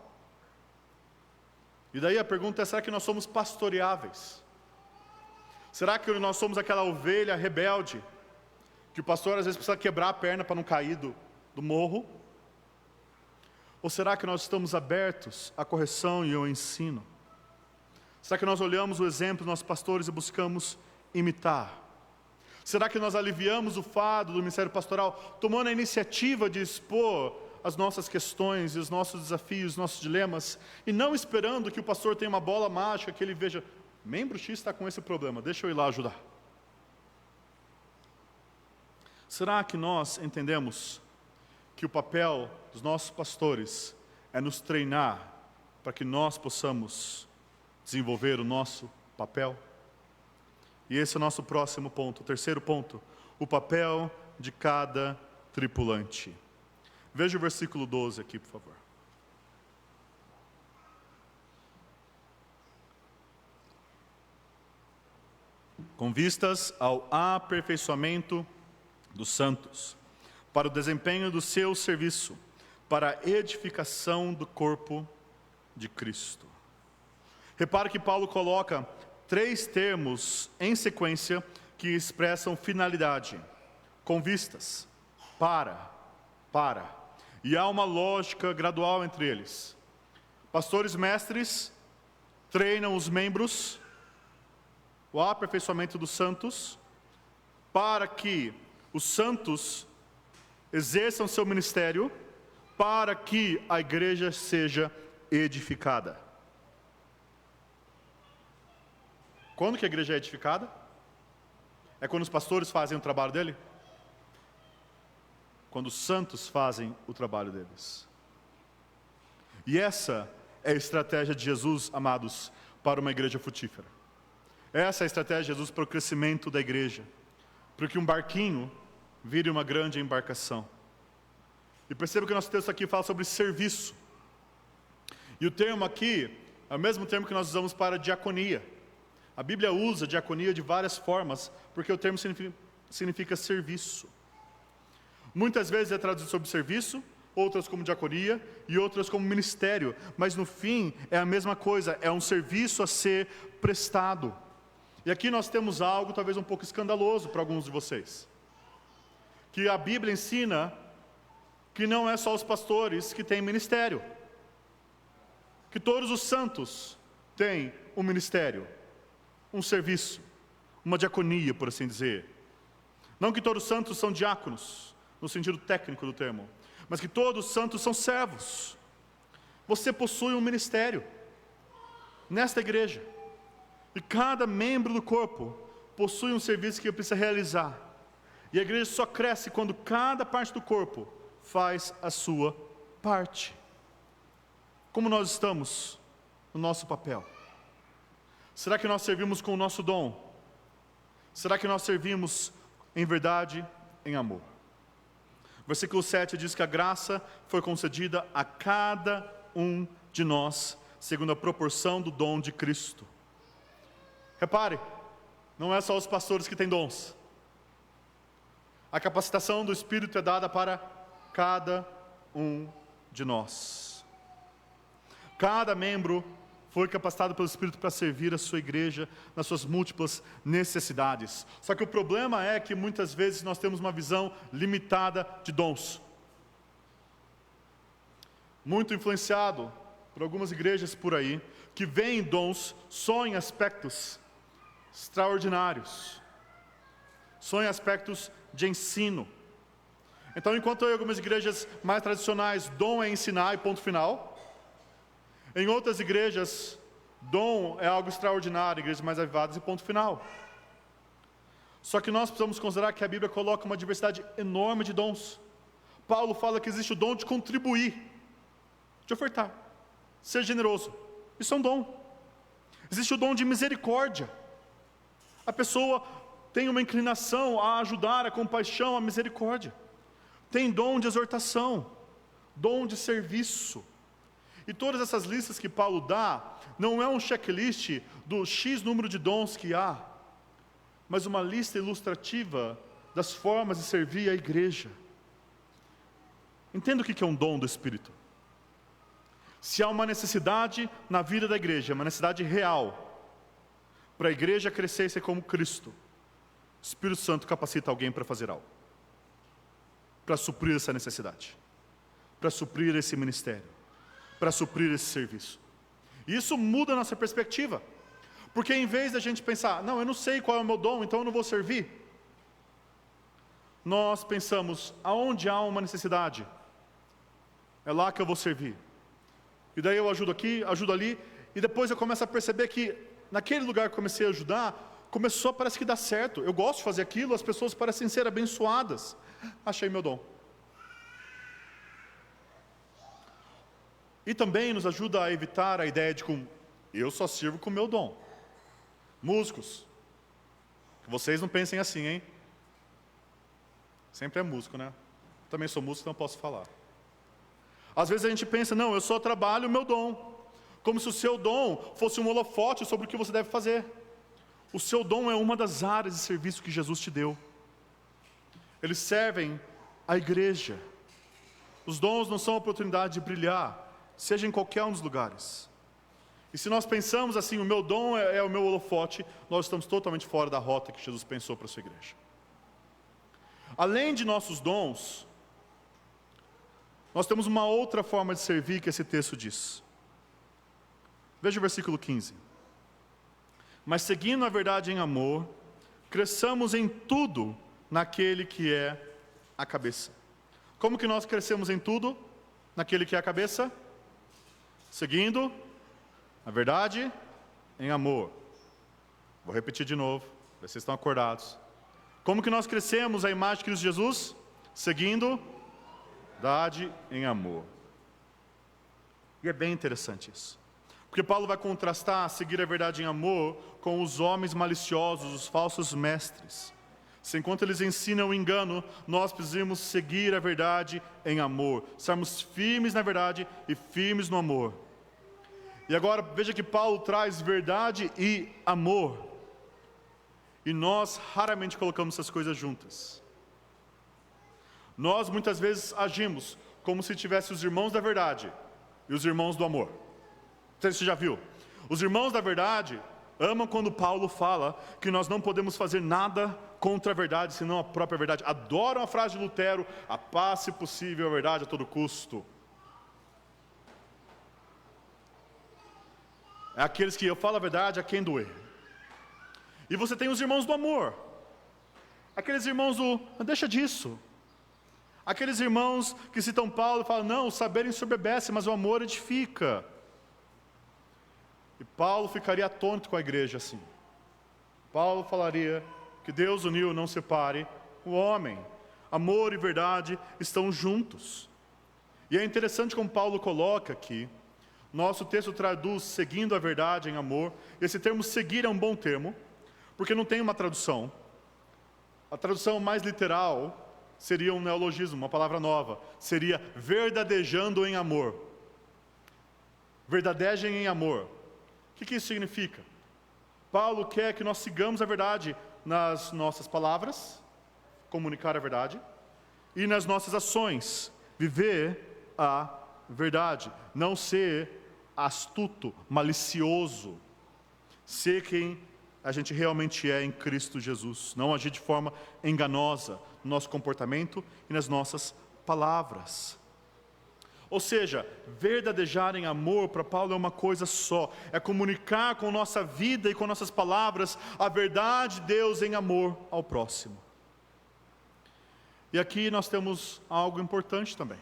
E daí a pergunta é, será que nós somos pastoreáveis? Será que nós somos aquela ovelha rebelde, que o pastor às vezes precisa quebrar a perna para não cair do morro? Ou será que nós estamos abertos à correção e ao ensino? Será que nós olhamos o exemplo dos nossos pastores e buscamos imitar? Será que nós aliviamos o fardo do ministério pastoral, tomando a iniciativa de expor as nossas questões e os nossos desafios, os nossos dilemas, e não esperando que o pastor tenha uma bola mágica, que ele veja, membro X está com esse problema, deixa eu ir lá ajudar. Será que nós entendemos que o papel dos nossos pastores é nos treinar para que nós possamos desenvolver o nosso papel? E esse é o nosso próximo ponto, o terceiro ponto, o papel de cada tripulante. Veja o versículo 12 aqui, por favor. Com vistas ao aperfeiçoamento dos santos, para o desempenho do seu serviço, para a edificação do corpo de Cristo. Repare que Paulo coloca 3 termos em sequência que expressam finalidade. Com vistas, para. E há uma lógica gradual entre eles. Pastores mestres treinam os membros, o aperfeiçoamento dos santos, para que os santos exerçam seu ministério, para que a igreja seja edificada. Quando que a igreja é edificada? É quando os pastores fazem o trabalho dele? Quando os santos fazem o trabalho deles. E essa é a estratégia de Jesus, amados, para uma igreja frutífera. Essa é a estratégia de Jesus para o crescimento da igreja. Para que um barquinho vire uma grande embarcação. E perceba que o nosso texto aqui fala sobre serviço. E o termo aqui é o mesmo termo que nós usamos para diaconia. A Bíblia usa diaconia de várias formas, porque o termo significa serviço. Muitas vezes é traduzido sobre serviço, outras como diaconia e outras como ministério. Mas no fim é a mesma coisa, é um serviço a ser prestado. E aqui nós temos algo talvez um pouco escandaloso para alguns de vocês. Que a Bíblia ensina que não é só os pastores que têm ministério. Que todos os santos têm um ministério, um serviço, uma diaconia, por assim dizer. Não que todos os santos são diáconos, no sentido técnico do termo, mas que todos os santos são servos. Você possui um ministério nesta igreja, e cada membro do corpo possui um serviço que precisa realizar. E a igreja só cresce quando cada parte do corpo faz a sua parte. Como nós estamos no nosso papel? Será que nós servimos com o nosso dom? Será que nós servimos em verdade, em amor? Versículo 7 diz que a graça foi concedida a cada um de nós, segundo a proporção do dom de Cristo. Repare, não é só os pastores que têm dons. A capacitação do Espírito é dada para cada um de nós. Cada membro foi capacitado pelo Espírito para servir a sua igreja nas suas múltiplas necessidades. Só que o problema é que muitas vezes nós temos uma visão limitada de dons. Muito influenciado por algumas igrejas por aí, que veem dons só em aspectos extraordinários, só em aspectos de ensino. Então, enquanto em algumas igrejas mais tradicionais, dom é ensinar e ponto final, em outras igrejas, dom é algo extraordinário, igrejas mais avivadas e ponto final. Só que nós precisamos considerar que a Bíblia coloca uma diversidade enorme de dons. Paulo fala que existe o dom de contribuir, de ofertar, ser generoso. Isso é um dom. Existe o dom de misericórdia. A pessoa tem uma inclinação a ajudar, a compaixão, a misericórdia. Tem dom de exortação. dom de serviço. E todas essas listas que Paulo dá, não é um checklist do X número de dons que há, mas uma lista ilustrativa das formas de servir a igreja. Entenda o que é um dom do Espírito. Se há uma necessidade na vida da igreja, uma necessidade real, para a igreja crescer e ser como Cristo, o Espírito Santo capacita alguém para fazer algo, para suprir essa necessidade, para suprir esse ministério, para suprir esse serviço. E isso muda a nossa perspectiva, porque em vez da gente pensar, não, eu não sei qual é o meu dom, então eu não vou servir, nós pensamos, aonde há uma necessidade, é lá que eu vou servir. E daí eu ajudo aqui, ajudo ali, e depois eu começo a perceber que naquele lugar que eu comecei a ajudar, começou, parece que dá certo, eu gosto de fazer aquilo, as pessoas parecem ser abençoadas, achei meu dom. E também nos ajuda a evitar a ideia de que eu só sirvo com o meu dom. Músicos, que vocês não pensem assim, hein? Sempre é músico, né? Eu também sou músico, então posso falar. Às vezes a gente pensa, não, eu só trabalho o meu dom. Como se o seu dom fosse um holofote sobre o que você deve fazer. O seu dom é uma das áreas de serviço que Jesus te deu. Eles servem a igreja. Os dons não são oportunidade de brilhar, seja em qualquer um dos lugares. E se nós pensamos assim, o meu dom é o meu holofote, nós estamos totalmente fora da rota que Jesus pensou para a sua igreja. Além de nossos dons, nós temos uma outra forma de servir que esse texto diz. Veja o versículo 15. Mas seguindo a verdade em amor, cresçamos em tudo naquele que é a cabeça. Como que nós crescemos em tudo naquele que é a cabeça? Seguindo a verdade em amor. Vou repetir de novo, ver se vocês estão acordados. Como que nós crescemos a imagem de Cristo Jesus? Seguindo a verdade em amor. E é bem interessante isso. Porque Paulo vai contrastar seguir a verdade em amor com os homens maliciosos, os falsos mestres. Se enquanto eles ensinam o engano, nós precisamos seguir a verdade em amor. Sermos firmes na verdade e firmes no amor. E agora veja que Paulo traz verdade e amor. E nós raramente colocamos essas coisas juntas. Nós muitas vezes agimos como se tivesse os irmãos da verdade e os irmãos do amor. Não sei se você já viu. Os irmãos da verdade amam quando Paulo fala que nós não podemos fazer nada contra a verdade, senão a própria verdade. Adoram a frase de Lutero, a paz se possível, a verdade a todo custo. É aqueles que eu falo a verdade a quem doer. E você tem os irmãos do amor. Aqueles irmãos do, deixa disso. Aqueles irmãos que citam Paulo e falam, não, o saber ensoberbece, mas o amor edifica. E Paulo ficaria atônito com a igreja assim. Paulo falaria que Deus uniu, não separe o homem. Amor e verdade estão juntos. E é interessante como Paulo coloca aqui, nosso texto traduz seguindo a verdade em amor. Esse termo seguir é um bom termo, porque não tem uma tradução. A tradução mais literal seria um neologismo, uma palavra nova. Seria verdadejando em amor. Verdadejem em amor. O que isso significa? Paulo quer que nós sigamos a verdade nas nossas palavras, comunicar a verdade, e nas nossas ações, viver a verdade. Não ser astuto, malicioso, ser quem a gente realmente é em Cristo Jesus. Não agir de forma enganosa no nosso comportamento e nas nossas palavras. Ou seja, verdadejar em amor para Paulo é uma coisa só. É comunicar com nossa vida e com nossas palavras a verdade de Deus em amor ao próximo. E aqui nós temos algo importante também.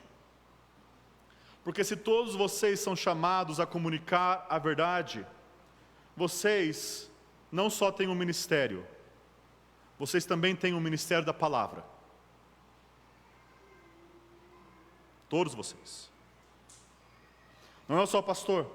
Porque se todos vocês são chamados a comunicar a verdade, vocês não só têm um ministério, vocês também têm um ministério da palavra. Todos vocês. Não é só o pastor.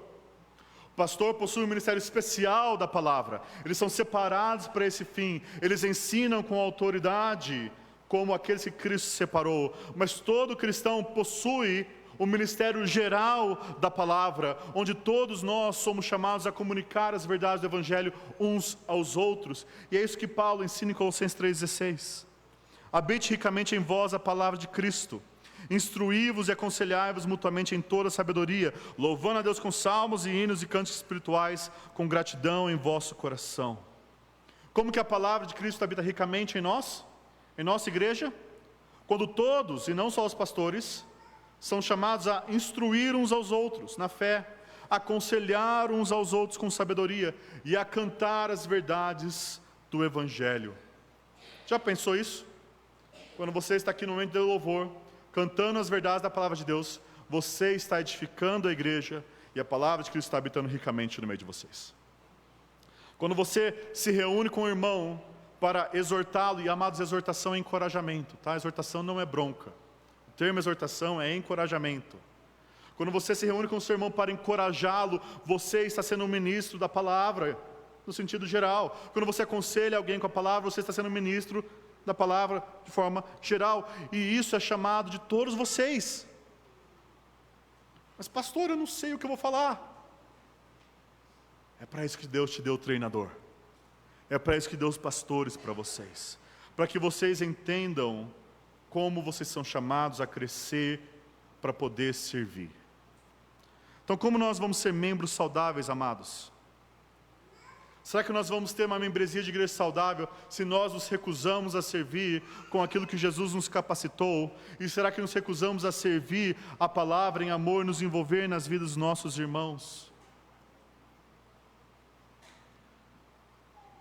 O pastor possui um ministério especial da palavra. Eles são separados para esse fim. Eles ensinam com autoridade, como aqueles que Cristo separou. Mas todo cristão possui o ministério geral da palavra, onde todos nós somos chamados a comunicar as verdades do Evangelho uns aos outros. E é isso que Paulo ensina em Colossenses 3,16. Habite ricamente em vós a palavra de Cristo, instruí-vos e aconselhai-vos mutuamente em toda sabedoria, louvando a Deus com salmos e hinos e cânticos espirituais, com gratidão em vosso coração. Como que a palavra de Cristo habita ricamente em nós? Em nossa igreja? Quando todos, e não só os pastores, são chamados a instruir uns aos outros na fé, a aconselhar uns aos outros com sabedoria e a cantar as verdades do Evangelho. Já pensou isso? Quando você está aqui no momento de louvor, cantando as verdades da palavra de Deus, você está edificando a igreja e a palavra de Cristo está habitando ricamente no meio de vocês. Quando você se reúne com o irmão para exortá-lo, e amados, exortação é encorajamento, tá? Exortação não é bronca. O termo exortação é encorajamento. Quando você se reúne com o seu irmão para encorajá-lo, você está sendo um ministro da palavra, no sentido geral. Quando você aconselha alguém com a palavra, você está sendo um ministro da palavra de forma geral, e isso é chamado de todos vocês. Mas pastor, eu não sei o que eu vou falar. É para isso que Deus te deu o treinador, é para isso que deu os pastores para vocês, para que vocês entendam como vocês são chamados a crescer para poder servir. Então, como nós vamos ser membros saudáveis, amados? Será que nós vamos ter uma membresia de igreja saudável se nós nos recusamos a servir com aquilo que Jesus nos capacitou? E será que nos recusamos a servir a palavra em amor, nos envolver nas vidas dos nossos irmãos?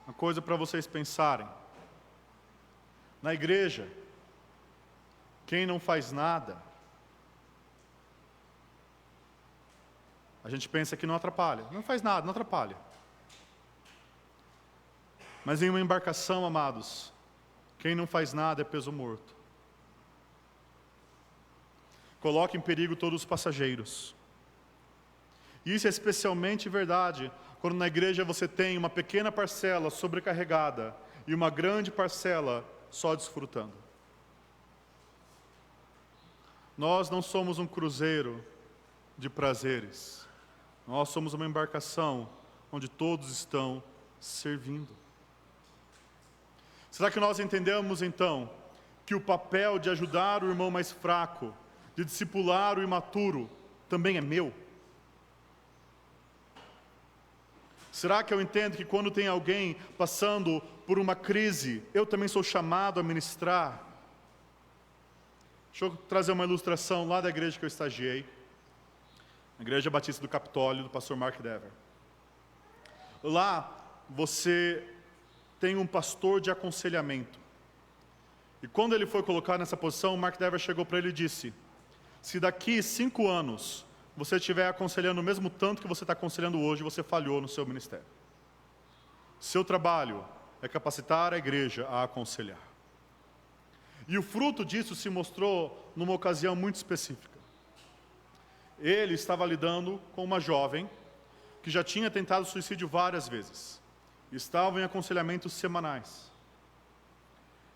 Uma coisa para vocês pensarem. Na igreja, quem não faz nada, a gente pensa que não atrapalha. Não faz nada, não atrapalha. Mas em uma embarcação, amados, quem não faz nada é peso morto. Coloca em perigo todos os passageiros. E isso é especialmente verdade quando na igreja você tem uma pequena parcela sobrecarregada e uma grande parcela só desfrutando. Nós não somos um cruzeiro de prazeres. Nós somos uma embarcação onde todos estão servindo. Será que nós entendemos então que o papel de ajudar o irmão mais fraco, de discipular o imaturo, também é meu? Será que eu entendo que quando tem alguém passando por uma crise, eu também sou chamado a ministrar? Deixa eu trazer uma ilustração lá da igreja que eu estagiei, a Igreja Batista do Capitólio, do pastor Mark Dever. Lá você tem um pastor de aconselhamento. E quando ele foi colocado nessa posição, o Mark Dever chegou para ele e disse: se daqui 5 anos você estiver aconselhando o mesmo tanto que você está aconselhando hoje, você falhou no seu ministério. Seu trabalho é capacitar a igreja a aconselhar. E o fruto disso se mostrou numa ocasião muito específica. Ele estava lidando com uma jovem que já tinha tentado suicídio várias vezes. Estavam em aconselhamentos semanais.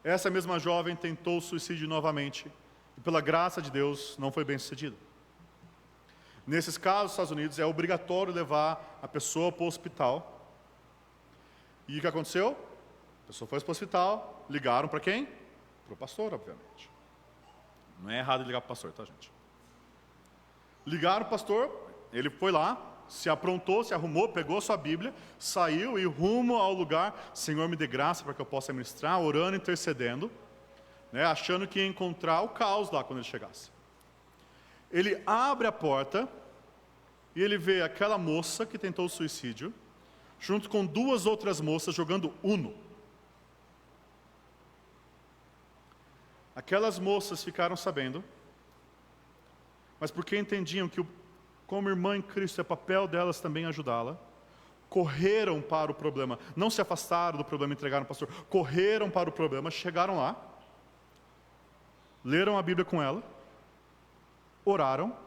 Essa mesma jovem tentou suicídio novamente e, pela graça de Deus, não foi bem sucedida. Nesses casos, nos Estados Unidos, é obrigatório levar a pessoa para o hospital. E o que aconteceu? A pessoa foi para o hospital, ligaram para quem? Para o pastor, obviamente. Não é errado ligar para o pastor, tá, gente? Ligaram para o pastor, ele foi lá, se aprontou, se arrumou, pegou sua Bíblia, saiu e rumo ao lugar: Senhor, me dê graça para que eu possa ministrar, orando, intercedendo, né, achando que ia encontrar o caos lá quando ele chegasse. Ele abre a porta e ele vê aquela moça que tentou o suicídio, junto com 2 outras moças jogando Uno. Aquelas moças ficaram sabendo, mas porque entendiam que como irmã em Cristo é papel delas também ajudá-la, correram para o problema, não se afastaram do problema e entregaram ao pastor, correram para o problema, chegaram lá, leram a Bíblia com ela, oraram,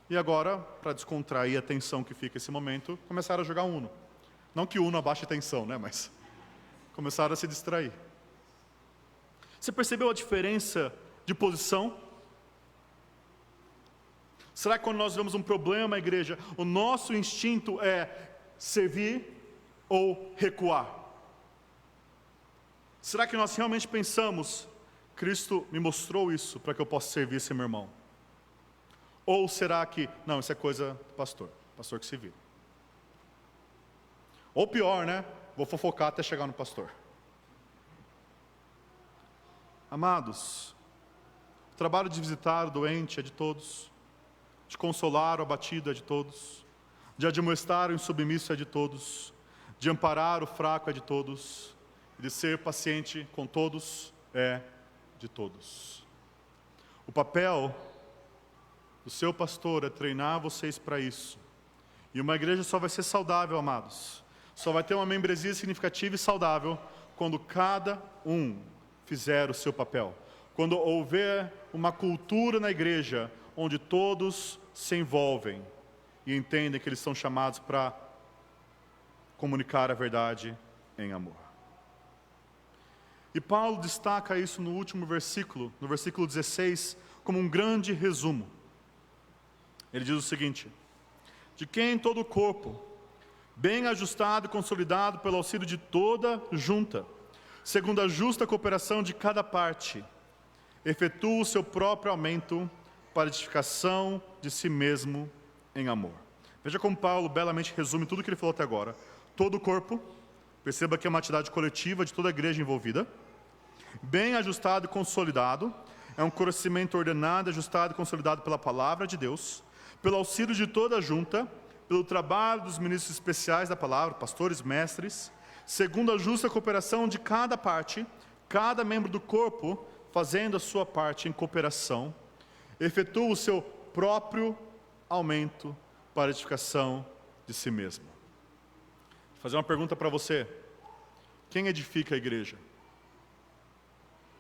e agora, para descontrair a tensão que fica esse momento, começaram a jogar Uno. Não que Uno abaixe a tensão, né, mas começaram a se distrair. Você percebeu a diferença de posição? Será que quando nós vemos um problema na igreja, o nosso instinto é servir ou recuar? Será que nós realmente pensamos, Cristo me mostrou isso para que eu possa servir esse meu irmão? Ou será que, não, isso é coisa do pastor que se vira. Ou pior, né? Vou fofocar até chegar no pastor. Amados, o trabalho de visitar o doente é de todos, de consolar o abatido é de todos, de admoestar o insubmisso é de todos, de amparar o fraco é de todos, e de ser paciente com todos é de todos. O papel do seu pastor é treinar vocês para isso. E uma igreja só vai ser saudável, amados. Só vai ter uma membresia significativa e saudável quando cada um fizer o seu papel. Quando houver uma cultura na igreja onde todos se envolvem e entendem que eles são chamados para comunicar a verdade em amor. E Paulo destaca isso no último versículo, no versículo 16, como um grande resumo. Ele diz o seguinte: de quem todo o corpo, bem ajustado e consolidado pelo auxílio de toda junta, segundo a justa cooperação de cada parte, efetua o seu próprio aumento para a edificação de si mesmo em amor. Veja como Paulo belamente resume tudo o que ele falou até agora. Todo o corpo, perceba que é uma atividade coletiva de toda a igreja envolvida, bem ajustado e consolidado, é um conhecimento ordenado, ajustado e consolidado pela palavra de Deus, pelo auxílio de toda a junta, pelo trabalho dos ministros especiais da palavra, pastores, mestres, segundo a justa cooperação de cada parte, cada membro do corpo, fazendo a sua parte em cooperação, efetua o seu próprio aumento para a edificação de si mesmo. Vou fazer uma pergunta para você: quem edifica a igreja?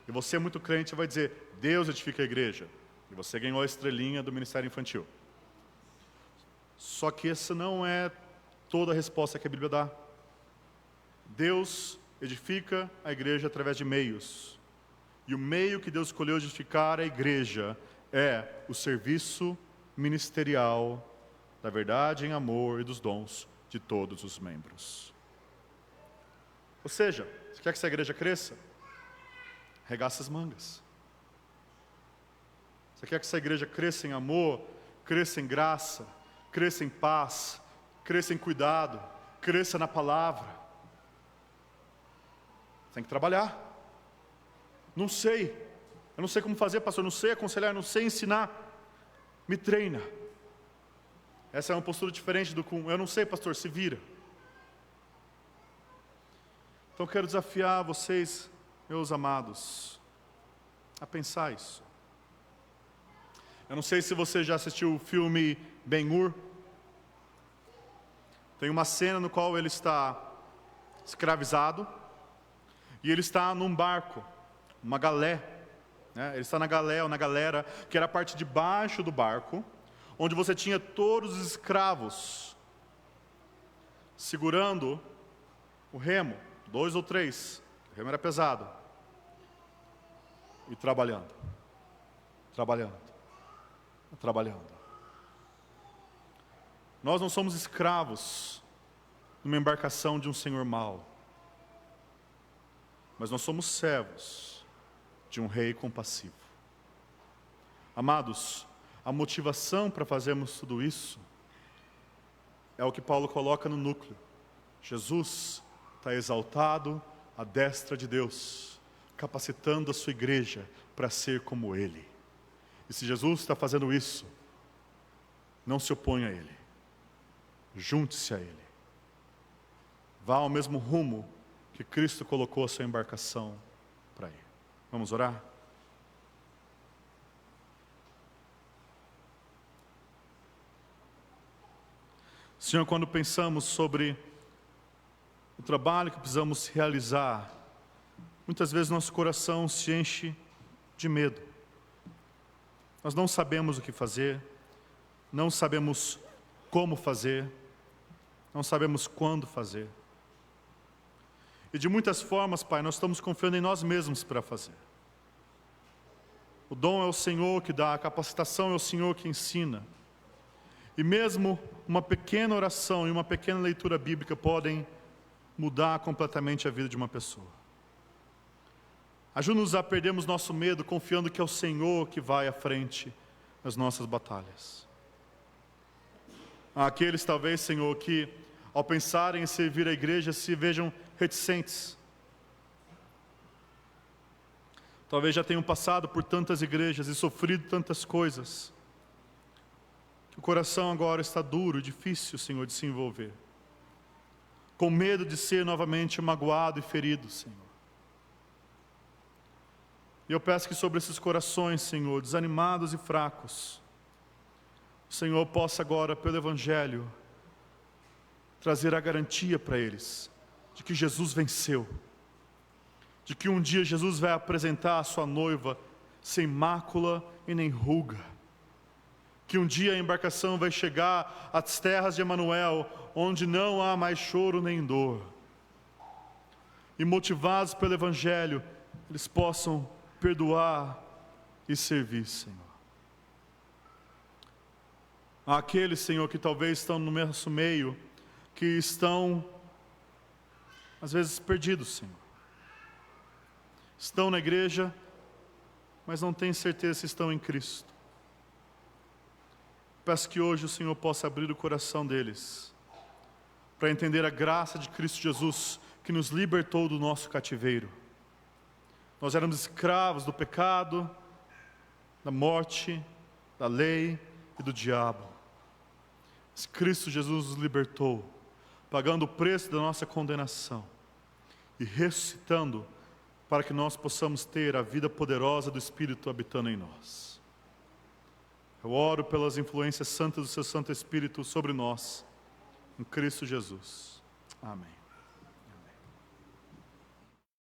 E você é muito crente, vai dizer, Deus edifica a igreja. E você ganhou a estrelinha do Ministério Infantil. Só que essa não é toda a resposta que a Bíblia dá. Deus edifica a igreja através de meios. E o meio que Deus escolheu edificar a igreja é o serviço ministerial da verdade em amor e dos dons de todos os membros. Ou seja, você quer que essa igreja cresça? Regaça as mangas. Você quer que essa igreja cresça em amor, cresça em graça, cresça em paz, cresça em cuidado, cresça na palavra? Tem que trabalhar. Não sei, eu não sei como fazer, pastor, não sei aconselhar, não sei ensinar. Me treina. Essa é uma postura diferente do com, eu não sei, pastor, se vira. Então eu quero desafiar vocês, meus amados, a pensar isso. Eu não sei se você já assistiu o filme Ben-Hur. Tem uma cena no qual ele está escravizado e ele está num barco, uma galé, né? Ele está na galé ou na galera, que era a parte de baixo do barco, onde você tinha todos os escravos segurando o remo, 2 ou 3, o remo era pesado, e trabalhando. Nós não somos escravos numa embarcação de um senhor mau, mas nós somos servos de um rei compassivo. Amados, a motivação para fazermos tudo isso é o que Paulo coloca no núcleo. Jesus está exaltado à destra de Deus, capacitando a sua igreja para ser como Ele. E se Jesus está fazendo isso, não se oponha a Ele, junte-se a Ele, vá ao mesmo rumo que Cristo colocou a sua embarcação para ir. Vamos orar? Senhor, quando pensamos sobre o trabalho que precisamos realizar, muitas vezes nosso coração se enche de medo. Nós não sabemos o que fazer, não sabemos como fazer, não sabemos quando fazer. E de muitas formas, Pai, nós estamos confiando em nós mesmos para fazer. O dom é o Senhor que dá, a capacitação é o Senhor que ensina. E mesmo uma pequena oração e uma pequena leitura bíblica podem mudar completamente a vida de uma pessoa. Ajuda-nos a perdermos nosso medo, confiando que é o Senhor que vai à frente nas nossas batalhas. Há aqueles, talvez, Senhor, que ao pensarem em servir a igreja se vejam reticentes. Talvez já tenham passado por tantas igrejas e sofrido tantas coisas, que o coração agora está duro e difícil, Senhor, de se envolver. Com medo de ser novamente magoado e ferido, Senhor. E eu peço que sobre esses corações, Senhor, desanimados e fracos, o Senhor possa agora, pelo Evangelho, trazer a garantia para eles de que Jesus venceu, de que um dia Jesus vai apresentar a sua noiva sem mácula e nem ruga, que um dia a embarcação vai chegar às terras de Emanuel, onde não há mais choro nem dor, e motivados pelo Evangelho, eles possam perdoar e servir, Senhor. Há aqueles, Senhor, que talvez estão no nosso meio, que estão, às vezes, perdidos, Senhor. Estão na igreja, mas não têm certeza se estão em Cristo. Peço que hoje o Senhor possa abrir o coração deles, para entender a graça de Cristo Jesus, que nos libertou do nosso cativeiro. Nós éramos escravos do pecado, da morte, da lei e do diabo. Mas Cristo Jesus nos libertou, pagando o preço da nossa condenação e ressuscitando para que nós possamos ter a vida poderosa do Espírito habitando em nós. Eu oro pelas influências santas do seu Santo Espírito sobre nós, em Cristo Jesus. Amém.